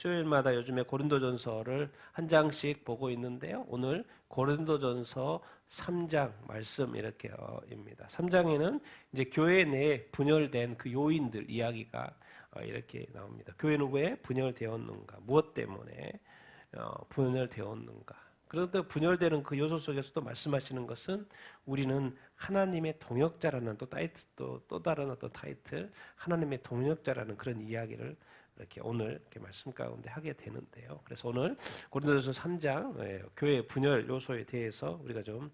수요일마다 요즘에 고린도전서를 한 장씩 보고 있는데요. 오늘 고린도전서 3장 말씀 이렇게입니다. 3장에는 이제 교회 내에 분열된 그 요인들 이야기가 이렇게 나옵니다. 교회는 왜 분열되었는가? 무엇 때문에 분열되었는가? 그런데 분열되는 그 요소 속에서도 말씀하시는 것은 우리는 하나님의 동역자라는 또 다른 어떤 타이틀, 하나님의 동역자라는 그런 이야기를 이렇게 오늘 이렇게 말씀 가운데 하게 되는데요. 그래서 오늘 고린도전서 3장 교회 분열 요소에 대해서 우리가 좀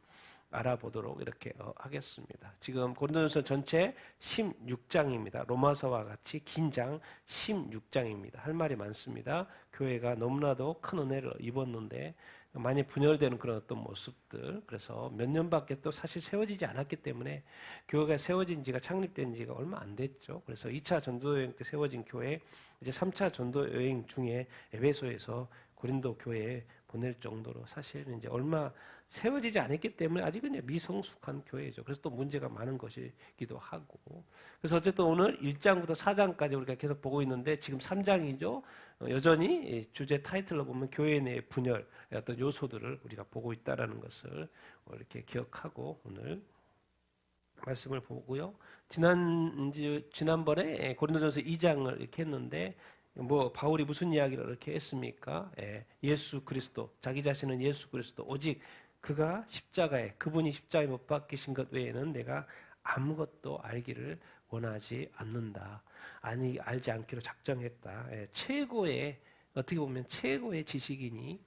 알아보도록 이렇게 하겠습니다. 지금 고린도전서 전체 16장입니다. 로마서와 같이 긴 장 16장입니다. 할 말이 많습니다. 교회가 너무나도 큰 은혜를 입었는데 많이 분열되는 그런 어떤 모습들, 그래서 몇 년밖에 또 사실 세워지지 않았기 때문에 교회가 세워진 지가 창립된 지가 얼마 안 됐죠. 그래서 2차 전도여행 때 세워진 교회, 이제 3차 전도여행 중에 에베소에서 고린도 교회에 보낼 정도로 사실은 이제 얼마 세워지지 않았기 때문에 아직은 이제 미성숙한 교회죠. 그래서 또 문제가 많은 것이기도 하고. 그래서 어쨌든 오늘 1장부터 4장까지 우리가 계속 보고 있는데 지금 3장이죠. 여전히 주제 타이틀로 보면 교회 내의 분열, 어떤 요소들을 우리가 보고 있다라는 것을 이렇게 기억하고 오늘 말씀을 보고요. 지난번에 고린도전서 2장을 이렇게 했는데 바울이 무슨 이야기를 이렇게 했습니까? 예수 그리스도, 자기 자신은 예수 그리스도, 오직 그가 그분이 십자가에 못 박히신 것 외에는 내가 아무것도 알기를 원하지 않는다. 아니, 알지 않기로 작정했다. 최고의, 어떻게 보면 최고의 지식이니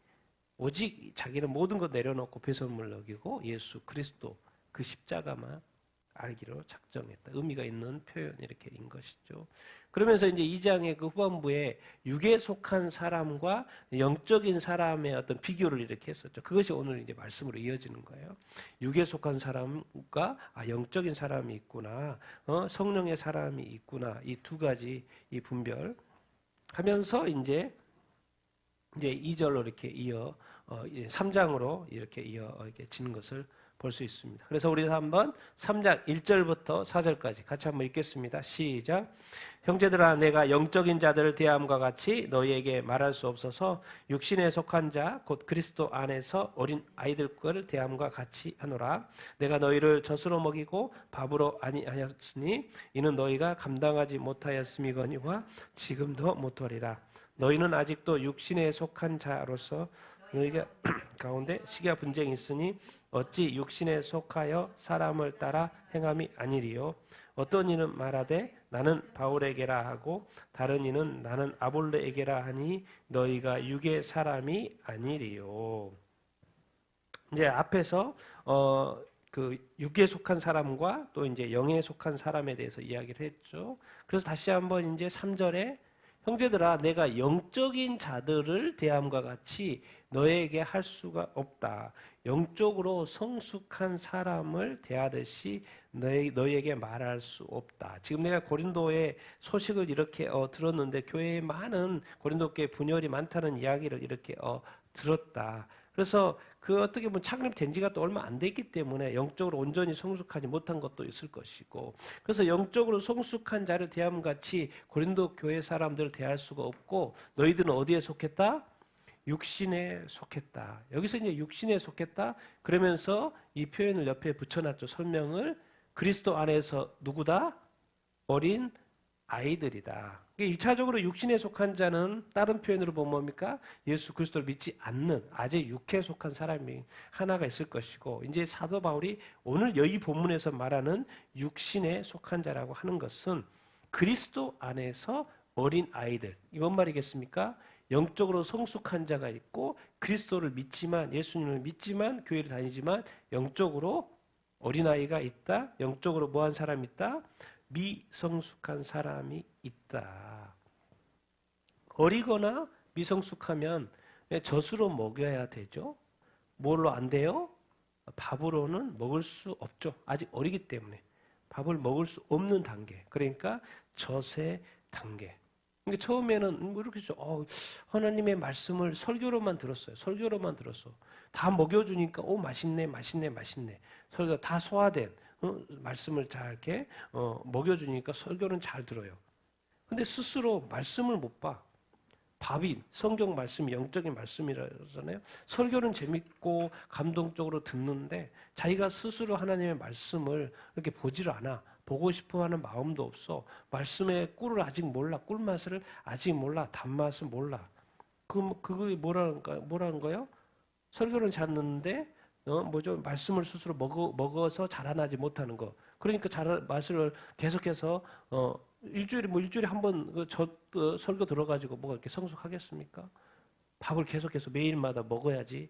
오직 자기는 모든 것 내려놓고 배설물 여기고 예수 그리스도 그 십자가만 알기로 작정했다. 의미가 있는 표현 이렇게 인 것이죠. 그러면서 이제 2장의 그 후반부에 육에 속한 사람과 영적인 사람의 어떤 비교를 이렇게 했었죠. 그것이 오늘 이제 말씀으로 이어지는 거예요. 육에 속한 사람과 영적인 사람이 있구나, 성령의 사람이 있구나, 이 두 가지 이 분별 하면서 이제 2절로 이렇게 이어 3장으로 이렇게 지는 것을 볼 수 있습니다. 그래서 우리 한번 3장 1절부터 4절까지 같이 한번 읽겠습니다. 시작. 형제들아, 내가 영적인 자들을 대함과 같이 너희에게 말할 수 없어서 육신에 속한 자 곧 그리스도 안에서 어린 아이들을 대함과 같이 하노라. 내가 너희를 젖으로 먹이고 밥으로 아니하였으니 이는 너희가 감당하지 못하였음이거니와 지금도 못하리라. 너희는 아직도 육신에 속한 자로서 너희가 가운데 시기와 분쟁이 있으니 어찌 육신에 속하여 사람을 따라 행함이 아니리요. 어떤 이는 말하되 나는 바울에게라 하고 다른 이는 나는 아볼로에게라 하니 너희가 육의 사람이 아니리요. 이제 앞에서 그 육에 속한 사람과 또 이제 영에 속한 사람에 대해서 이야기를 했죠. 그래서 다시 한번 이제 3절에 형제들아, 내가 영적인 자들을 대함과 같이 너에게 할 수가 없다. 영적으로 성숙한 사람을 대하듯이 너희에게 말할 수 없다. 지금 내가 고린도의 소식을 이렇게 들었는데 교회에 많은 고린도 교회 분열이 많다는 이야기를 이렇게 들었다. 그래서 그 어떻게 보면 창립된 지가 또 얼마 안 됐기 때문에 영적으로 온전히 성숙하지 못한 것도 있을 것이고, 그래서 영적으로 성숙한 자를 대함과 같이 고린도 교회 사람들을 대할 수가 없고, 너희들은 어디에 속했다? 육신에 속했다. 여기서 이제 육신에 속했다 그러면서 이 표현을 옆에 붙여놨죠. 설명을. 그리스도 안에서 누구다? 어린 아이들이다. 1차적으로 육신에 속한 자는 다른 표현으로 보면 뭡니까? 예수 그리스도를 믿지 않는 아직 육에 속한 사람이 하나가 있을 것이고, 이제 사도 바울이 오늘 여기 본문에서 말하는 육신에 속한 자라고 하는 것은 그리스도 안에서 어린 아이들. 이뭔 말이겠습니까? 영적으로 성숙한 자가 있고 그리스도를 믿지만, 예수님을 믿지만, 교회를 다니지만 영적으로 어린아이가 있다. 영적으로 뭐한 사람이 있다? 미성숙한 사람이 있다. 어리거나 미성숙하면 젖으로 먹여야 되죠. 뭘로 안 돼요? 밥으로는 먹을 수 없죠. 아직 어리기 때문에 밥을 먹을 수 없는 단계. 그러니까 젖의 단계. 그러니까 처음에는 이렇게 하나님의 말씀을 설교로만 들었어요. 설교로만 들었어. 다 먹여주니까 맛있네. 설교 다 소화된 말씀을 잘 이렇게 먹여주니까 설교는 잘 들어요. 근데 스스로 말씀을 못 봐. 밥이 성경 말씀이 영적인 말씀이라잖아요. 설교는 재밌고 감동적으로 듣는데 자기가 스스로 하나님의 말씀을 이렇게 보지를 않아. 보고 싶어 하는 마음도 없어. 말씀의 꿀을 아직 몰라. 꿀맛을 아직 몰라. 단맛을 몰라. 그게 뭐라는 거예요? 설교는 잘 듣는데 말씀을 스스로 먹어서 자라나지 못하는 거. 그러니까 맛을 계속해서 일주일에 한 번 설교 들어가지고 뭐가 이렇게 성숙하겠습니까? 밥을 계속해서 매일마다 먹어야지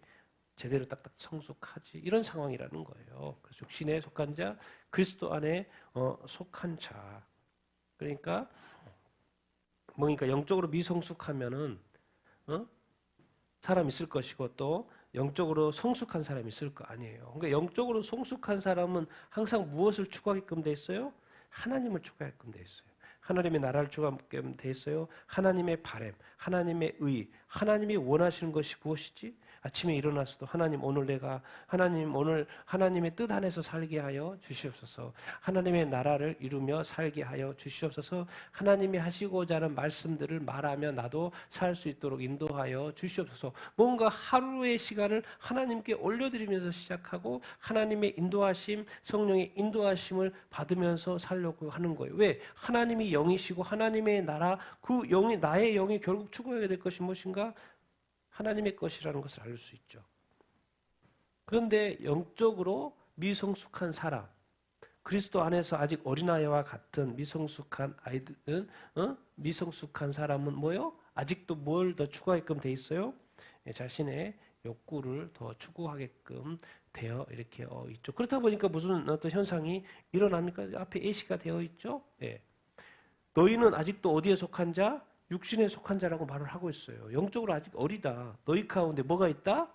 제대로 딱딱 성숙하지. 이런 상황이라는 거예요. 그래서 육신에 속한 자, 그리스도 안에 속한 자. 그러니까 영적으로 미성숙하면은 사람 있을 것이고 또 영적으로 성숙한 사람이 있을 거 아니에요. 그러니까 영적으로 성숙한 사람은 항상 무엇을 추구하게끔 돼 있어요? 하나님을 추구하게끔 돼 있어요. 하나님의 나라를 추구하게끔 돼 있어요. 하나님의 바람, 하나님의 의, 하나님이 원하시는 것이 무엇이지? 아침에 일어나서도 하나님 오늘 하나님의 뜻 안에서 살게 하여 주시옵소서. 하나님의 나라를 이루며 살게 하여 주시옵소서. 하나님이 하시고자 하는 말씀들을 말하며 나도 살 수 있도록 인도하여 주시옵소서. 뭔가 하루의 시간을 하나님께 올려드리면서 시작하고 하나님의 인도하심, 성령의 인도하심을 받으면서 살려고 하는 거예요. 왜? 하나님이 영이시고 하나님의 나라, 그 영이 나의 영이 결국 추구해야 될 것이 무엇인가? 하나님의 것이라는 것을 알 수 있죠. 그런데 영적으로 미성숙한 사람, 그리스도 안에서 아직 어린아이와 같은 미성숙한 아이들은 미성숙한 사람은 뭐요? 아직도 뭘 더 추구하게끔 돼 있어요? 자신의 욕구를 더 추구하게끔 되어 이렇게 있죠. 그렇다 보니까 무슨 어떤 현상이 일어납니까? 앞에 예시가 되어 있죠. 예. 너희는 아직도 어디에 속한 자? 육신에 속한 자라고 말을 하고 있어요. 영적으로 아직 어리다. 너희 가운데 뭐가 있다?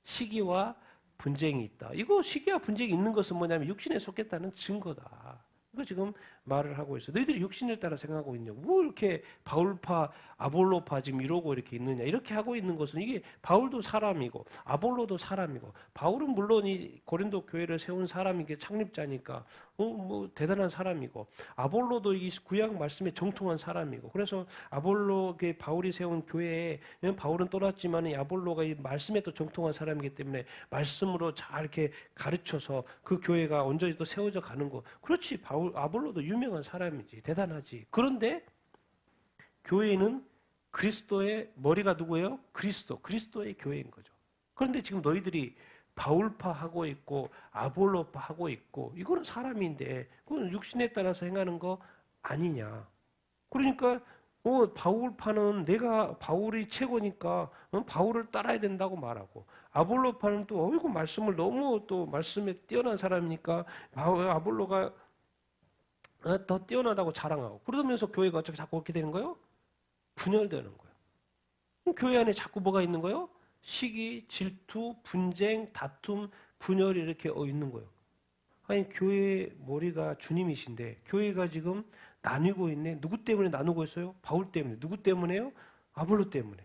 시기와 분쟁이 있다. 이거 시기와 분쟁이 있는 것은 뭐냐면 육신에 속했다는 증거다. 이거 지금 말을 하고 있어요. 너희들이 육신을 따라 생각하고 있냐? 뭐 이렇게 바울파, 아볼로파 지금 이러고 이렇게 있느냐? 이렇게 하고 있는 것은 이게 바울도 사람이고 아볼로도 사람이고 바울은 물론 이 고린도 교회를 세운 사람이게 창립자니까 뭐 대단한 사람이고 아볼로도 이 구약 말씀에 정통한 사람이고 그래서 아볼로게 바울이 세운 교회에 바울은 떠났지만 이 아볼로가 이 말씀에 또 정통한 사람이기 때문에 말씀으로 잘 이렇게 가르쳐서 그 교회가 온전히 또 세워져 가는 거. 그렇지. 아볼로도 유명한 사람이지. 대단하지. 그런데 교회는 그리스도의 머리가 누구예요? 그리스도의 교회인 거죠. 그런데 지금 너희들이 바울파 하고 있고 아볼로파 하고 있고 이거는 사람인데 그건 육신에 따라서 행하는 거 아니냐. 그러니까 바울파는 내가 바울이 최고니까 바울을 따라야 된다고 말하고 아볼로파는 또 말씀을 너무 또 말씀에 뛰어난 사람이니까 아볼로가 더 뛰어나다고 자랑하고 그러면서 교회가 어떻게 자꾸 그렇게 되는 거예요? 분열되는 거예요. 교회 안에 자꾸 뭐가 있는 거예요? 시기, 질투, 분쟁, 다툼, 분열이 이렇게 있는 거예요. 아니 교회의 머리가 주님이신데 교회가 지금 나뉘고 있네. 누구 때문에 나누고 있어요? 바울 때문에. 누구 때문에요? 아볼로 때문에.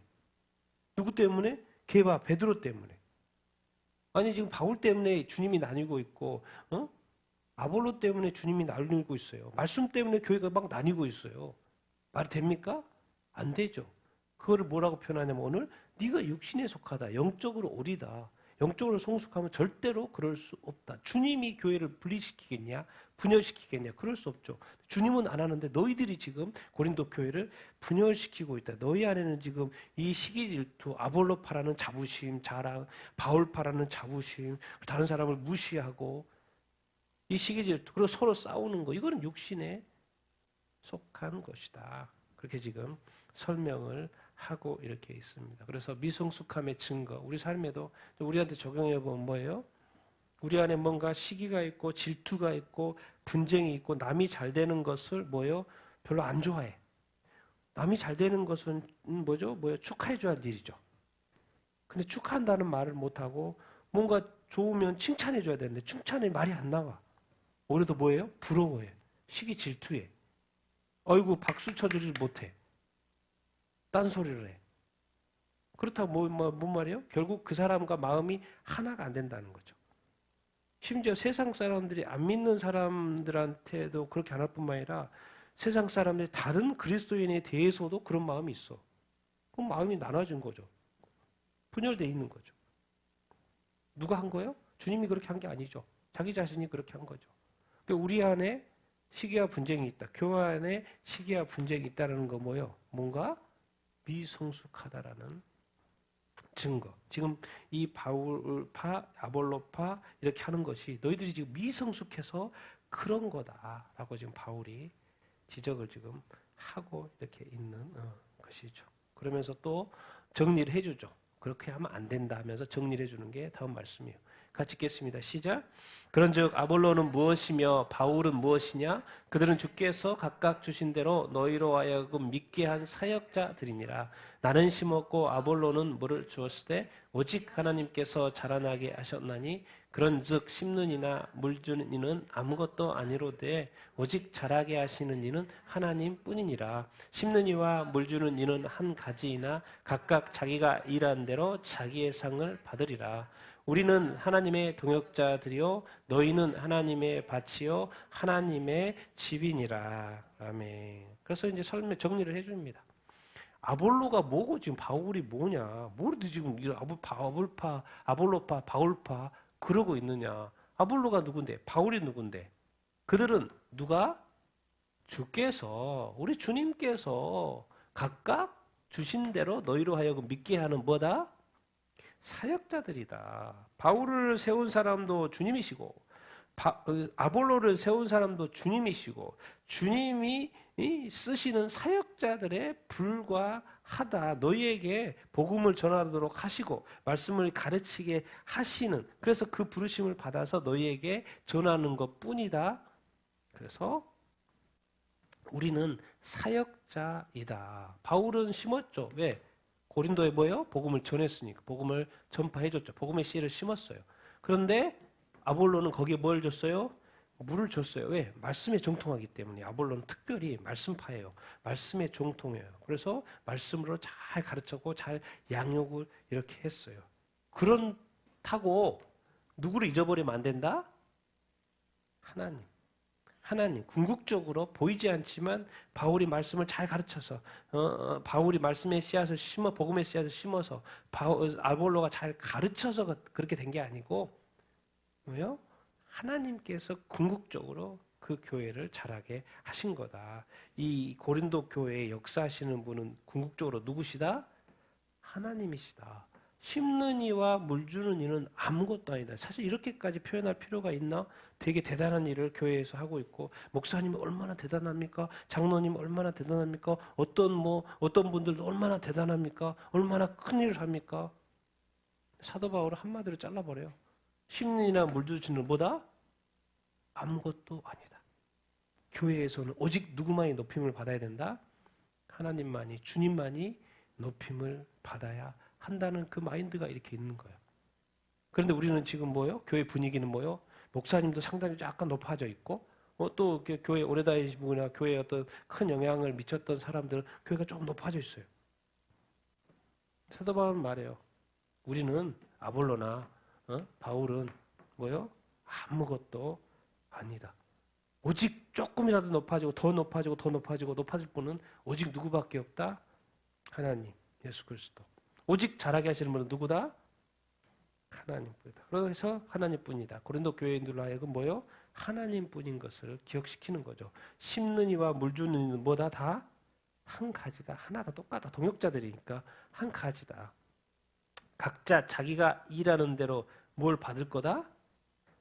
누구 때문에? 베드로 때문에. 아니 지금 바울 때문에 주님이 나뉘고 있고 아볼로 때문에 주님이 나뉘고 있어요. 말씀 때문에 교회가 막 나뉘고 있어요. 말이 됩니까? 안 되죠. 그거를 뭐라고 표현하냐면 오늘 네가 육신에 속하다. 영적으로 어리다. 영적으로 성숙하면 절대로 그럴 수 없다. 주님이 교회를 분리시키겠냐? 분열시키겠냐? 그럴 수 없죠. 주님은 안 하는데 너희들이 지금 고린도 교회를 분열시키고 있다. 너희 안에는 지금 이 시기 질투, 아볼로파라는 자부심, 자랑, 바울파라는 자부심, 다른 사람을 무시하고 이 시기 질투, 그리고 서로 싸우는 거, 이거는 육신에 속한 것이다. 그렇게 지금 설명을 하고 이렇게 있습니다. 그래서 미성숙함의 증거, 우리 삶에도 우리한테 적용해 보면 뭐예요? 우리 안에 뭔가 시기가 있고 질투가 있고 분쟁이 있고 남이 잘 되는 것을 뭐예요? 별로 안 좋아해. 남이 잘 되는 것은 뭐죠? 축하해 줘야 할 일이죠. 근데 축하한다는 말을 못 하고 뭔가 좋으면 칭찬해 줘야 되는데 칭찬의 말이 안 나와. 오히려 더 뭐예요? 부러워해. 시기 질투해. 어이구 박수 쳐주지 못해. 딴소리를 해. 그렇다고 뭔 말이에요? 결국 그 사람과 마음이 하나가 안 된다는 거죠. 심지어 세상 사람들이 안 믿는 사람들한테도 그렇게 안 할 뿐만 아니라 세상 사람들이 다른 그리스도인에 대해서도 그런 마음이 있어. 그럼 마음이 나눠진 거죠. 분열되어 있는 거죠. 누가 한 거예요? 주님이 그렇게 한 게 아니죠. 자기 자신이 그렇게 한 거죠. 그러니까 우리 안에 시기와 분쟁이 있다. 교회 안에 시기와 분쟁이 있다는 거 뭐예요? 뭔가 미성숙하다라는 증거. 지금 이 바울파, 아볼로파 이렇게 하는 것이 너희들이 지금 미성숙해서 그런 거다라고 지금 바울이 지적을 지금 하고 이렇게 있는 것이죠. 그러면서 또 정리를 해주죠. 그렇게 하면 안 된다 하면서 정리를 해주는 게 다음 말씀이에요. 같이 읽겠습니다. 시작. 그런즉 아볼로는 무엇이며 바울은 무엇이냐? 그들은 주께서 각각 주신 대로 너희로 하여금 믿게 한 사역자들이니라. 나는 심었고 아볼로는 물을 주었을 때 오직 하나님께서 자라나게 하셨나니 그런즉 심는 이나 물 주는 이는 아무것도 아니로되 오직 자라게 하시는 이는 하나님뿐이니라. 심는 이와 물 주는 이는 한 가지이나 각각 자기가 일한 대로 자기의 상을 받으리라. 우리는 하나님의 동역자들이요 너희는 하나님의 밭이요 하나님의 집이니라. 아멘. 그래서 이제 설명 정리를 해줍니다. 아볼로가 뭐고 지금 바울이 뭐냐? 뭐를 지금 아볼로파, 바울파 그러고 있느냐? 아볼로가 누군데? 바울이 누군데? 그들은 누가? 주께서 우리 주님께서 각각 주신 대로 너희로 하여금 믿게 하는 뭐다? 사역자들이다. 바울을 세운 사람도 주님이시고 아볼로를 세운 사람도 주님이시고 주님이 쓰시는 사역자들에 불과하다. 너희에게 복음을 전하도록 하시고 말씀을 가르치게 하시는 그래서 그 부르심을 받아서 너희에게 전하는 것뿐이다. 그래서 우리는 사역자이다. 바울은 심었죠. 왜? 고린도에 뭐예요? 복음을 전했으니까 복음을 전파해줬죠. 복음의 씨를 심었어요. 그런데 아볼로는 거기에 뭘 줬어요? 물을 줬어요. 왜? 말씀에 정통하기 때문에. 아볼로는 특별히 말씀파예요. 말씀에 정통해요. 그래서 말씀으로 잘 가르쳤고 잘 양육을 이렇게 했어요. 그렇다고 누구를 잊어버리면 안 된다? 하나님 궁극적으로 보이지 않지만 바울이 말씀을 잘 가르쳐서 바울이 말씀의 씨앗을 심어 복음의 씨앗을 심어서 아볼로가 잘 가르쳐서 그렇게 된 게 아니고 뭐요? 하나님께서 궁극적으로 그 교회를 자라게 하신 거다. 이 고린도 교회에 역사하시는 분은 궁극적으로 누구시다? 하나님이시다. 심는 이와 물 주는 이는 아무것도 아니다. 사실 이렇게까지 표현할 필요가 있나? 되게 대단한 일을 교회에서 하고 있고 목사님이 얼마나 대단합니까? 장로님 얼마나 대단합니까? 어떤 분들도 얼마나 대단합니까? 얼마나 큰 일을 합니까? 사도 바울은 한마디로 잘라버려요. 심는 이나 물 주는 뭐다? 아무것도 아니다. 교회에서는 오직 누구만이 높임을 받아야 된다? 하나님만이 주님만이 높임을 받아야 한다는 그 마인드가 이렇게 있는 거예요. 그런데 우리는 지금 뭐예요? 교회 분위기는 뭐예요? 목사님도 상당히 약간 높아져 있고 또 교회 오래 다니신 분이나 교회에 어떤 큰 영향을 미쳤던 사람들은 교회가 조금 높아져 있어요. 사도 바울은 말해요. 우리는 아볼로나 바울은 뭐예요? 아무것도 아니다. 오직 조금이라도 높아지고 더 높아지고 더 높아지고 높아질 분은 오직 누구밖에 없다? 하나님, 예수 그리스도. 오직 자라게 하시는 분은 누구다? 하나님뿐이다. 그래서 하나님뿐이다. 고린도 교회인들로 하여금 뭐요? 하나님뿐인 것을 기억시키는 거죠. 심는 이와 물 주는 이는 뭐다? 다 한 가지다. 하나다. 똑같다. 동역자들이니까 한 가지다. 각자 자기가 일하는 대로 뭘 받을 거다?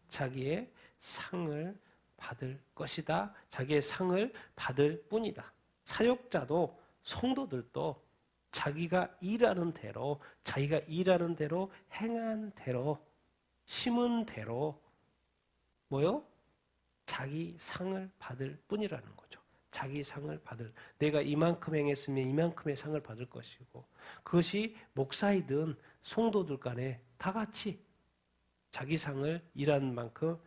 자기의 상을 받을 것이다. 자기의 상을 받을 뿐이다. 사역자도 성도들도 자기가 일하는 대로 행한 대로 심은 대로 뭐요? 자기 상을 받을 뿐이라는 거죠. 자기 상을 받을 내가 이만큼 행했으면 이만큼의 상을 받을 것이고 그것이 목사이든 성도들 간에 다 같이 자기 상을 일한 만큼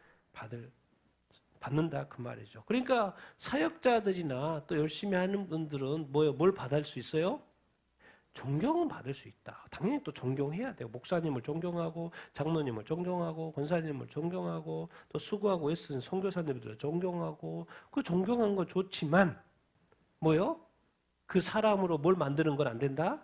받는다 그 말이죠. 그러니까 사역자들이나 또 열심히 하는 분들은 뭘 받을 수 있어요? 존경은 받을 수 있다. 당연히 또 존경해야 돼요. 목사님을 존경하고 장로님을 존경하고 권사님을 존경하고 또 수고하고 애쓰는 선교사님들을 존경하고 그 존경하는 건 좋지만 뭐요? 그 사람으로 뭘 만드는 건 안 된다?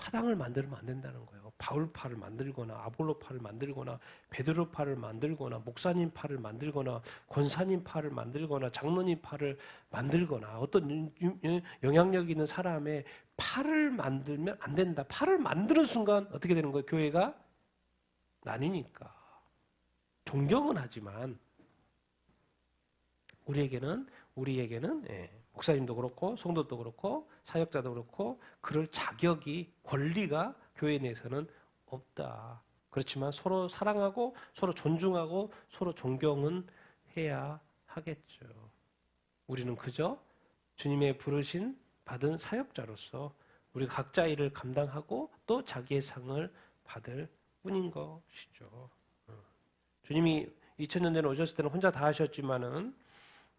파당을 만들면 안 된다는 거예요. 바울파를 만들거나 아볼로파를 만들거나 베드로파를 만들거나 목사님 파를 만들거나 권사님 파를 만들거나 장로님 파를 만들거나 어떤 영향력 있는 사람의 파를 만들면 안 된다. 파를 만드는 순간 어떻게 되는 거예요? 교회가 나뉘니까. 존경은 하지만 우리에게는 목사님도 그렇고 성도도 그렇고 사역자도 그렇고 그럴 자격이 권리가 교회 내에서는 없다. 그렇지만 서로 사랑하고 서로 존중하고 서로 존경은 해야 하겠죠. 우리는 그저 주님의 부르신 받은 사역자로서 우리 각자 일을 감당하고 또 자기의 상을 받을 뿐인 것이죠. 주님이 2000년 전에 오셨을 때는 혼자 다 하셨지만은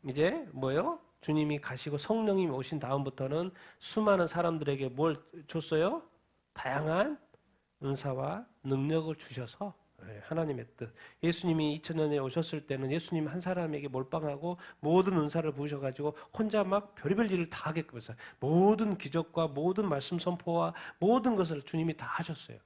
이제 뭐요? 주님이 가시고 성령님이 오신 다음부터는 수많은 사람들에게 뭘 줬어요? 다양한 은사와 능력을 주셔서 하나님의 뜻. 예수님이 2000년에 오셨을 때는 예수님 한 사람에게 몰빵하고 모든 은사를 부으셔가지고 혼자 막 별의별 일을 다 하게끔 했어요. 모든 기적과 모든 말씀 선포와 모든 것을 주님이 다 하셨어요.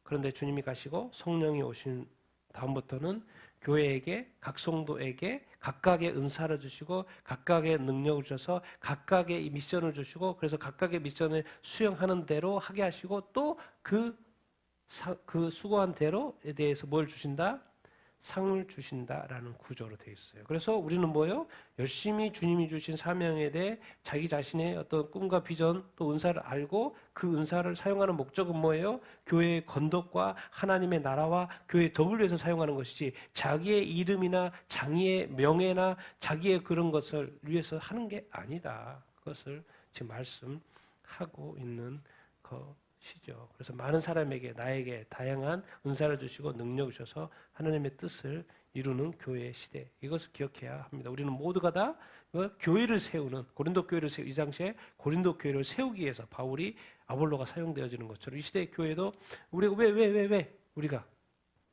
그런데 주님이 가시고 성령이 오신 다음부터는 교회에게 각 성도에게 각각의 은사를 주시고 각각의 능력을 주셔서 각각의 이 미션을 주시고 그래서 각각의 미션을 수행하는 대로 하게 하시고 또 그 수고한 대로에 대해서 뭘 주신다? 상을 주신다라는 구조로 되어 있어요. 그래서 우리는 뭐예요? 열심히 주님이 주신 사명에 대해 자기 자신의 어떤 꿈과 비전 또 은사를 알고 그 은사를 사용하는 목적은 뭐예요? 교회의 건덕과 하나님의 나라와 교회의 덕을 위해서 사용하는 것이지 자기의 이름이나 자기의 명예나 자기의 그런 것을 위해서 하는 게 아니다. 그것을 지금 말씀하고 있는 것이죠. 그래서 많은 사람에게 나에게 다양한 은사를 주시고 능력을 주셔서 하나님의 뜻을 이루는 교회의 시대. 이것을 기억해야 합니다. 우리는 모두가 다 교회를 세우는 고린도 교회를 이 당시에 고린도 교회를 세우기 위해서 바울이 아볼로가 사용되어지는 것처럼 이 시대의 교회도 우리가 왜 우리가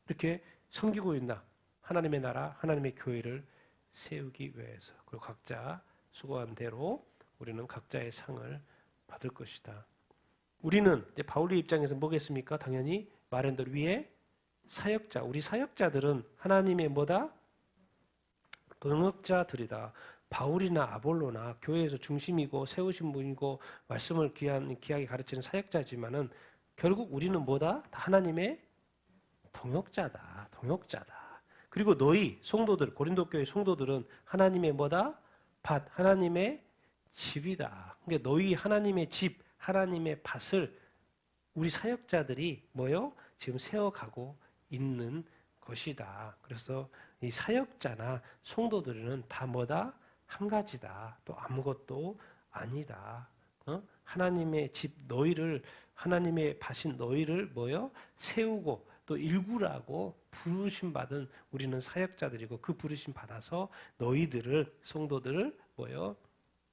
이렇게 섬기고 있나? 하나님의 나라, 하나님의 교회를 세우기 위해서. 그리고 각자 수고한 대로 우리는 각자의 상을 받을 것이다. 우리는 이제 바울의 입장에서 뭐겠습니까? 당연히 말한 대로 위에 사역자, 우리 사역자들은 하나님의 뭐다? 동역자들이다. 바울이나 아볼로나 교회에서 중심이고 세우신 분이고 말씀을 귀하게 가르치는 사역자지만은 결국 우리는 뭐다? 하나님의 동역자다. 그리고 너희 성도들, 고린도 교회 성도들은 하나님의 뭐다? 밭, 하나님의 집이다. 그러니까 너희 하나님의 집, 하나님의 밭을 우리 사역자들이 뭐요? 지금 세워가고 있는 것이다. 그래서 이 사역자나 성도들은 다 뭐다? 한 가지다. 또 아무것도 아니다. 하나님의 집 너희를 하나님의 밭인 너희를 뭐요? 세우고 또 일구라고 부르심 받은 우리는 사역자들이고 그 부르심 받아서 너희들을 성도들을 뭐요?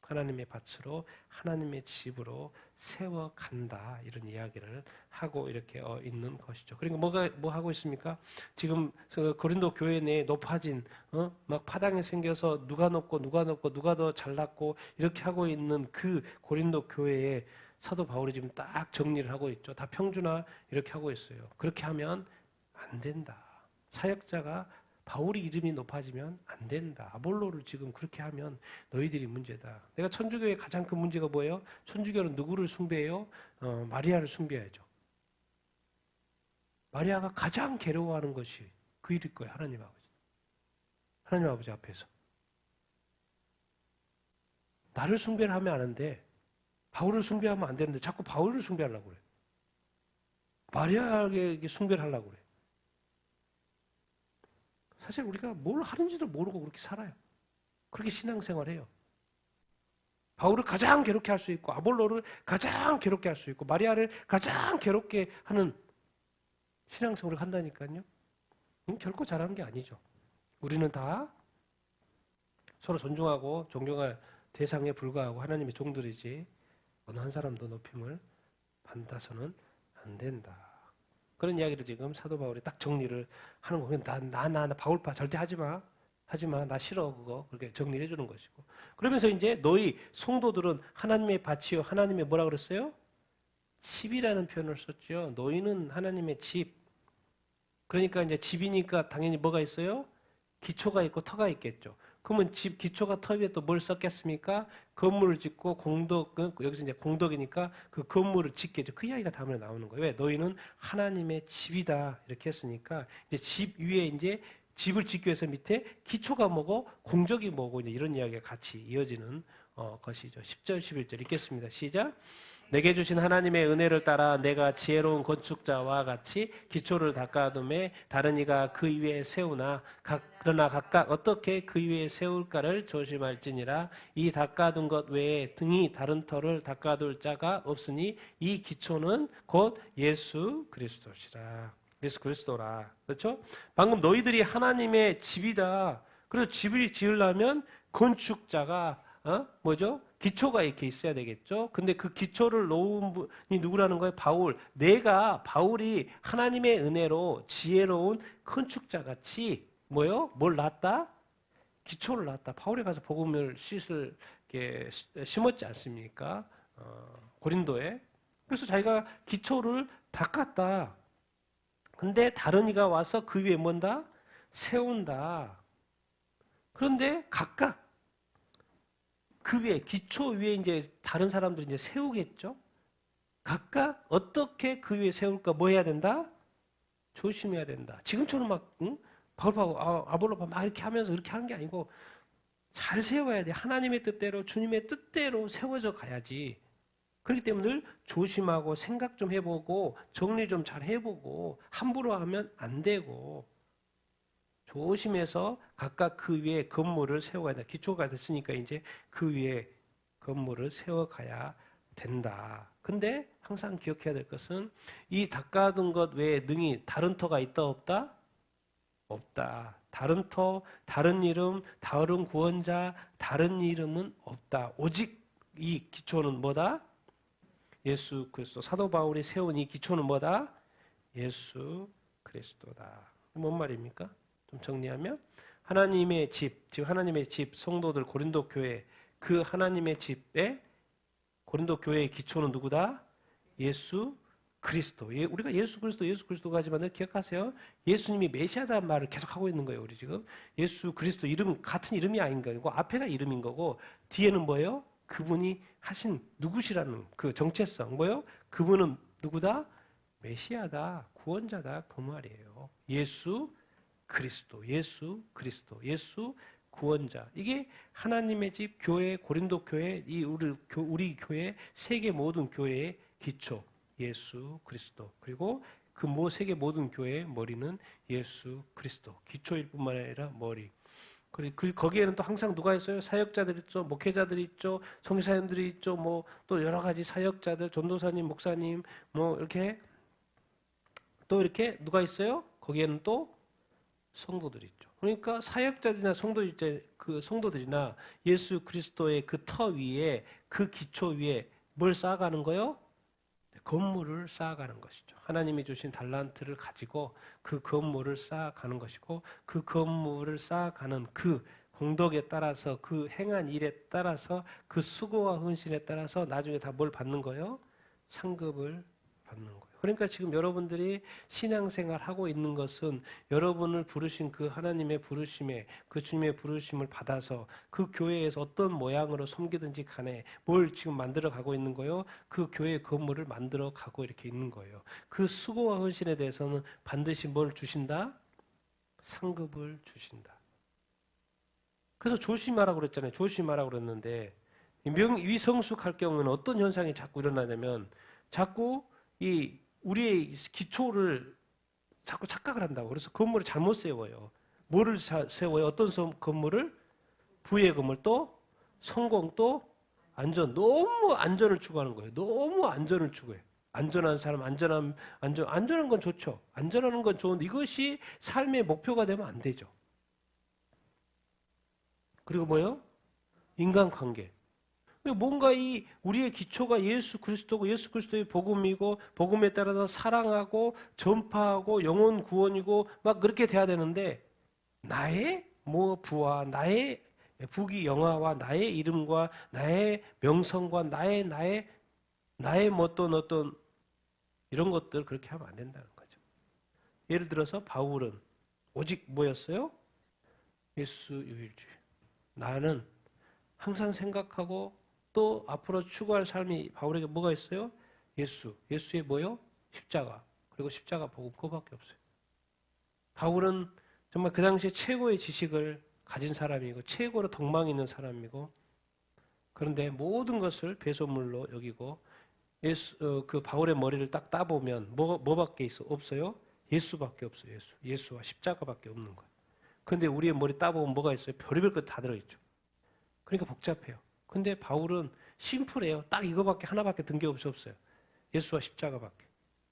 하나님의 밭으로 하나님의 집으로 세워간다 이런 이야기를 하고 이렇게 있는 것이죠. 그러니까 뭐 하고 있습니까? 지금 고린도 교회 내에 높아진 막 파당이 생겨서 누가 높고 누가 더 잘났고 이렇게 하고 있는 그 고린도 교회에 사도 바울이 지금 딱 정리를 하고 있죠. 다 평준화 이렇게 하고 있어요. 그렇게 하면 안 된다. 사역자가 바울이 이름이 높아지면 안 된다. 아볼로를 지금 그렇게 하면 너희들이 문제다. 내가 천주교의 가장 큰 문제가 뭐예요? 천주교는 누구를 숭배해요? 마리아를 숭배하죠. 마리아가 가장 괴로워하는 것이 그 일일 거예요. 하나님 아버지. 하나님 아버지 앞에서. 나를 숭배를 하면 안 하는데 바울을 숭배하면 안 되는데 자꾸 바울을 숭배하려고 그래. 마리아에게 숭배를 하려고 그래. 사실 우리가 뭘 하는지도 모르고 그렇게 살아요. 그렇게 신앙생활해요. 바울을 가장 괴롭게 할 수 있고 아볼로를 가장 괴롭게 할 수 있고 마리아를 가장 괴롭게 하는 신앙생활을 한다니까요. 결코 잘하는 게 아니죠. 우리는 다 서로 존중하고 존경할 대상에 불과하고 하나님의 종들이지 어느 한 사람도 높임을 받아서는 안 된다. 그런 이야기를 지금 사도 바울이 딱 정리를 하는 거예요. 나 바울파 절대 하지 마. 나 싫어 그거. 그렇게 정리해 주는 것이고. 그러면서 이제 너희 성도들은 하나님의 밭이요. 하나님의 뭐라 그랬어요? 집이라는 표현을 썼죠. 너희는 하나님의 집. 그러니까 이제 집이니까 당연히 뭐가 있어요? 기초가 있고 터가 있겠죠. 그러면 집 기초가 터 위에 또 뭘 썼겠습니까? 건물을 짓고 여기서 이제 공덕이니까 그 건물을 짓겠죠. 그 이야기가 다음에 나오는 거예요. 왜? 너희는 하나님의 집이다 이렇게 했으니까 이제 집 위에 이제 집을 짓기 위해서 밑에 기초가 뭐고 공적이 뭐고 이제 이런 이야기가 같이 이어지는 것이죠. 10절 11절 읽겠습니다. 시작. 내게 주신 하나님의 은혜를 따라 내가 지혜로운 건축자와 같이 기초를 닦아둠에 다른 이가 그 위에 세우나 그러나 각각 어떻게 그 위에 세울까를 조심할지니라. 이 닦아둔 것 외에 등이 다른 터를 닦아둘 자가 없으니 이 기초는 곧 예수 그리스도시라. 예수 그리스도라. 그렇죠? 방금 너희들이 하나님의 집이다. 그래서 집을 지으려면 건축자가 뭐죠? 기초가 이렇게 있어야 되겠죠. 근데 그 기초를 놓은 분이 누구라는 거예요? 바울. 바울이 하나님의 은혜로 지혜로운 건축자 같이 뭐요? 뭘 놨다? 기초를 놨다. 바울이 가서 복음을 심었지 않습니까? 고린도에. 그래서 자기가 기초를 닦았다. 근데 다른 이가 와서 그 위에 뭔다? 세운다. 그런데 각각 그 위에 기초 위에 이제 다른 사람들이 이제 세우겠죠. 각각 어떻게 그 위에 세울까 뭐 해야 된다? 조심해야 된다. 지금처럼 막 바울하고 아볼로가 막 이렇게 하면서 이렇게 하는 게 아니고 잘 세워야 돼. 하나님의 뜻대로 주님의 뜻대로 세워져 가야지. 그렇기 때문에 늘 조심하고 생각 좀 해보고 정리 좀 잘 해보고 함부로 하면 안 되고 조심해서 각각 그 위에 건물을 세워야 된다. 기초가 됐으니까 이제 그 위에 건물을 세워가야 된다. 근데 항상 기억해야 될 것은 이 닦아둔 것 외에 능히 다른 터가 있다 없다? 없다. 다른 터, 다른 이름, 다른 구원자, 다른 이름은 없다. 오직 이 기초는 뭐다? 예수 그리스도. 사도 바울이 세운 이 기초는 뭐다? 예수 그리스도다. 뭔 말입니까? 좀 정리하면 하나님의 집, 즉 하나님의 집 성도들 고린도 교회 그 하나님의 집에 고린도 교회의 기초는 누구다? 예수 그리스도. 우리가 예수 그리스도가 하지만 기억하세요. 예수님이 메시아다는 말을 계속 하고 있는 거예요. 우리 지금 예수 그리스도 이름 같은 이름이 아닌 거고 앞에가 이름인 거고 뒤에는 뭐예요? 그분이 하신 누구시라는 그 정체성 뭐예요? 그분은 누구다? 메시아다, 구원자다 그 말이에요. 예수 그리스도, 예수 그리스도, 예수 구원자. 이게 하나님의 집 교회, 고린도 교회, 우리 교회, 세계 모든 교회의 기초, 예수 그리스도. 그리고 그 세계 모든 교회의 머리는 예수 그리스도. 기초일 뿐만 아니라 머리. 거기에는 또 항상 누가 있어요? 사역자들 있죠, 목회자들이 있죠, 선교사님들이 있죠, 뭐 또 여러 가지 사역자들, 전도사님, 목사님, 뭐 이렇게 또 이렇게 누가 있어요? 거기에는 또 성도들이 있죠. 그러니까 사역자들이나 성도들이나 예수 그리스도의 그 터 위에 그 기초 위에 뭘 쌓아가는 거요? 건물을 쌓아가는 것이죠. 하나님이 주신 달란트를 가지고 그 건물을 쌓아가는 것이고 그 건물을 쌓아가는 그 공덕에 따라서 그 행한 일에 따라서 그 수고와 헌신에 따라서 나중에 다 뭘 받는 거예요? 상급을 받는 거예요. 그러니까 지금 여러분들이 신앙생활 하고 있는 것은 여러분을 부르신 그 하나님의 부르심에 그 주님의 부르심을 받아서 그 교회에서 어떤 모양으로 섬기든지 간에 뭘 지금 만들어 가고 있는 거예요? 그 교회 건물을 만들어 가고 이렇게 있는 거예요. 그 수고와 헌신에 대해서는 반드시 뭘 주신다? 상급을 주신다. 그래서 조심하라고 그랬잖아요. 조심하라고 그랬는데 위성숙할 경우는 어떤 현상이 자꾸 일어나냐면 자꾸 우리의 기초를 자꾸 착각을 한다고. 그래서 건물을 잘못 세워요. 뭐를 세워요? 어떤 건물을? 부의 건물 또 성공 또 안전. 너무 안전을 추구하는 거예요. 너무 안전을 추구해. 안전한 사람, 안전한 건 좋죠. 안전하는 건 좋은데 이것이 삶의 목표가 되면 안 되죠. 그리고 뭐요? 인간관계. 뭔가 우리의 기초가 예수 그리스도고 예수 그리스도의 복음이고 복음에 따라서 사랑하고 전파하고 영혼 구원이고 막 그렇게 돼야 되는데 나의 부와 나의 부귀 영화와 나의 이름과 나의 명성과 나의 어떤 이런 것들 그렇게 하면 안 된다는 거죠. 예를 들어서 바울은 오직 뭐였어요? 예수 유일주의. 나는 항상 생각하고 또 앞으로 추구할 삶이 바울에게 뭐가 있어요? 예수의 뭐요? 십자가. 그리고 십자가 복음 그거밖에 없어요. 바울은 정말 그 당시에 최고의 지식을 가진 사람이고 최고로 덕망이 있는 사람이고 그런데 모든 것을 배설물로 여기고 그 바울의 머리를 딱 따보면 뭐밖에 없어요? 예수밖에 없어요. 예수와 십자가밖에 없는 거예요. 그런데 우리의 머리 따보면 뭐가 있어요? 별의별 것 다 들어있죠. 그러니까 복잡해요. 근데 바울은 심플해요. 딱 이거밖에 하나밖에 든 게 없어요. 예수와 십자가밖에.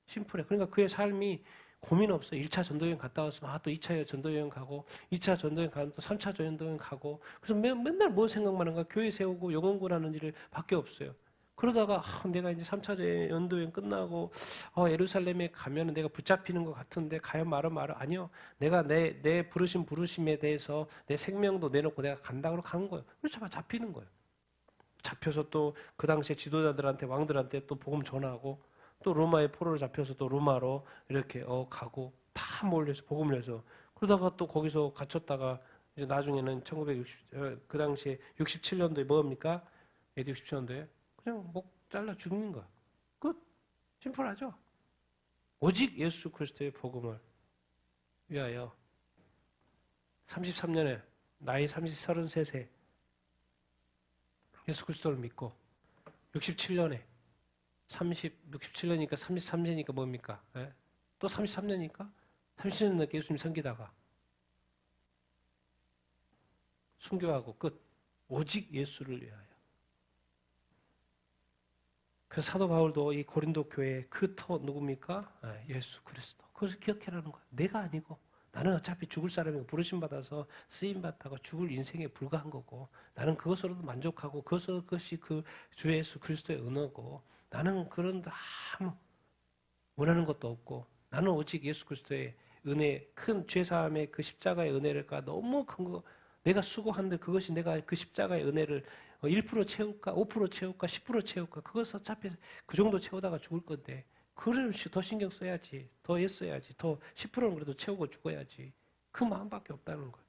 심플해. 그러니까 그의 삶이 고민 없어요. 1차 전도여행 갔다 왔으면 또 2차 전도여행 가고 2차 전도여행 가면 또 3차 전도여행 가고 그래서 맨날 뭐 생각만 하는가? 교회 세우고 영혼구하는 일 밖에 없어요. 그러다가 내가 이제 3차 전도여행 끝나고 예루살렘에 가면 내가 붙잡히는 것 같은데 가요 말어 아니요. 내가 내 부르심에 대해서 내 생명도 내놓고 내가 간다고 가는 거예요. 그래서 잡히는 거예요. 잡혀서 또 그 당시에 지도자들한테 왕들한테 또 복음 전하고 또 로마의 포로로 잡혀서 또 로마로 이렇게 가고 다 몰려서 복음을 해서 그러다가 또 거기서 갇혔다가 이제 나중에는 그 당시에 67년도에 뭡니까? AD 67년도에 그냥 목 잘라 죽는 거야. 끝. 심플하죠? 오직 예수 그리스도의 복음을 위하여 33년에 나이 33세 예수 그리스도를 믿고 67년에 67년이니까 33년이니까 뭡니까? 예? 또 33년이니까 30년 넘게 예수님 섬기다가 순교하고 끝. 오직 예수를 위하여. 그래서 사도 바울도 이 고린도 교회 그 터 누굽니까? 예수 그리스도. 그것을 기억해라는 거야. 내가 아니고 나는 어차피 죽을 사람이고 부르심 받아서 쓰임 받다가 죽을 인생에 불과한 거고 나는 그것으로도 만족하고 그것이 그 주 예수 그리스도의 은혜고 나는 그런 아무 원하는 것도 없고 나는 오직 예수 그리스도의 은혜 큰 죄사함의 그 십자가의 은혜를까 너무 큰 거 내가 수고하는데 그것이 내가 그 십자가의 은혜를 1% 채울까 5% 채울까 10% 채울까 그것 어차피 그 정도 채우다가 죽을 건데 그걸 더 신경 써야지 더 애써야지 더 10%는 그래도 채우고 죽어야지 그 마음밖에 없다는 거예요.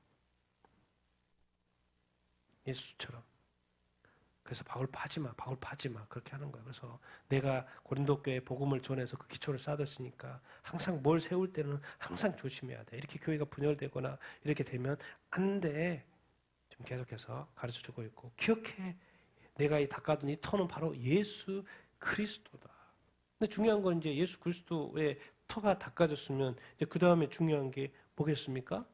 예수처럼. 그래서 바울 파지 마 그렇게 하는 거예요. 그래서 내가 고린도 교회에 복음을 전해서 그 기초를 쌓았으니까 항상 뭘 세울 때는 항상 조심해야 돼. 이렇게 교회가 분열되거나 이렇게 되면 안 돼. 지금 계속해서 가르쳐주고 있고 기억해. 내가 이 닦아둔 이 터는 바로 예수 그리스도다. 근데 중요한 건 이제 예수 그리스도의 터가 닦아졌으면 이제 그 다음에 중요한 게 뭐겠습니까?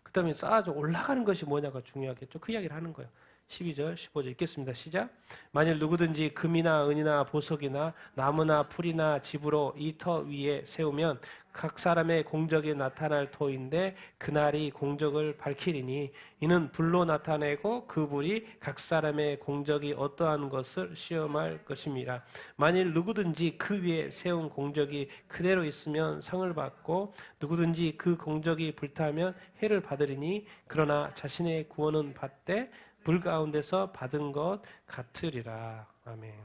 그 다음에 쌓아져 올라가는 것이 뭐냐가 중요하겠죠. 그 이야기를 하는 거예요. 12절, 15절 읽겠습니다. 시작. 만일 누구든지 금이나 은이나 보석이나 나무나 풀이나 집으로 이 터 위에 세우면 각 사람의 공적이 나타날 터인데 그날이 공적을 밝히리니 이는 불로 나타내고 그 불이 각 사람의 공적이 어떠한 것을 시험할 것입니다. 만일 누구든지 그 위에 세운 공적이 그대로 있으면 상을 받고 누구든지 그 공적이 불타면 해를 받으리니 그러나 자신의 구원은 받되 불 가운데서 받은 것 같으리라. 아멘.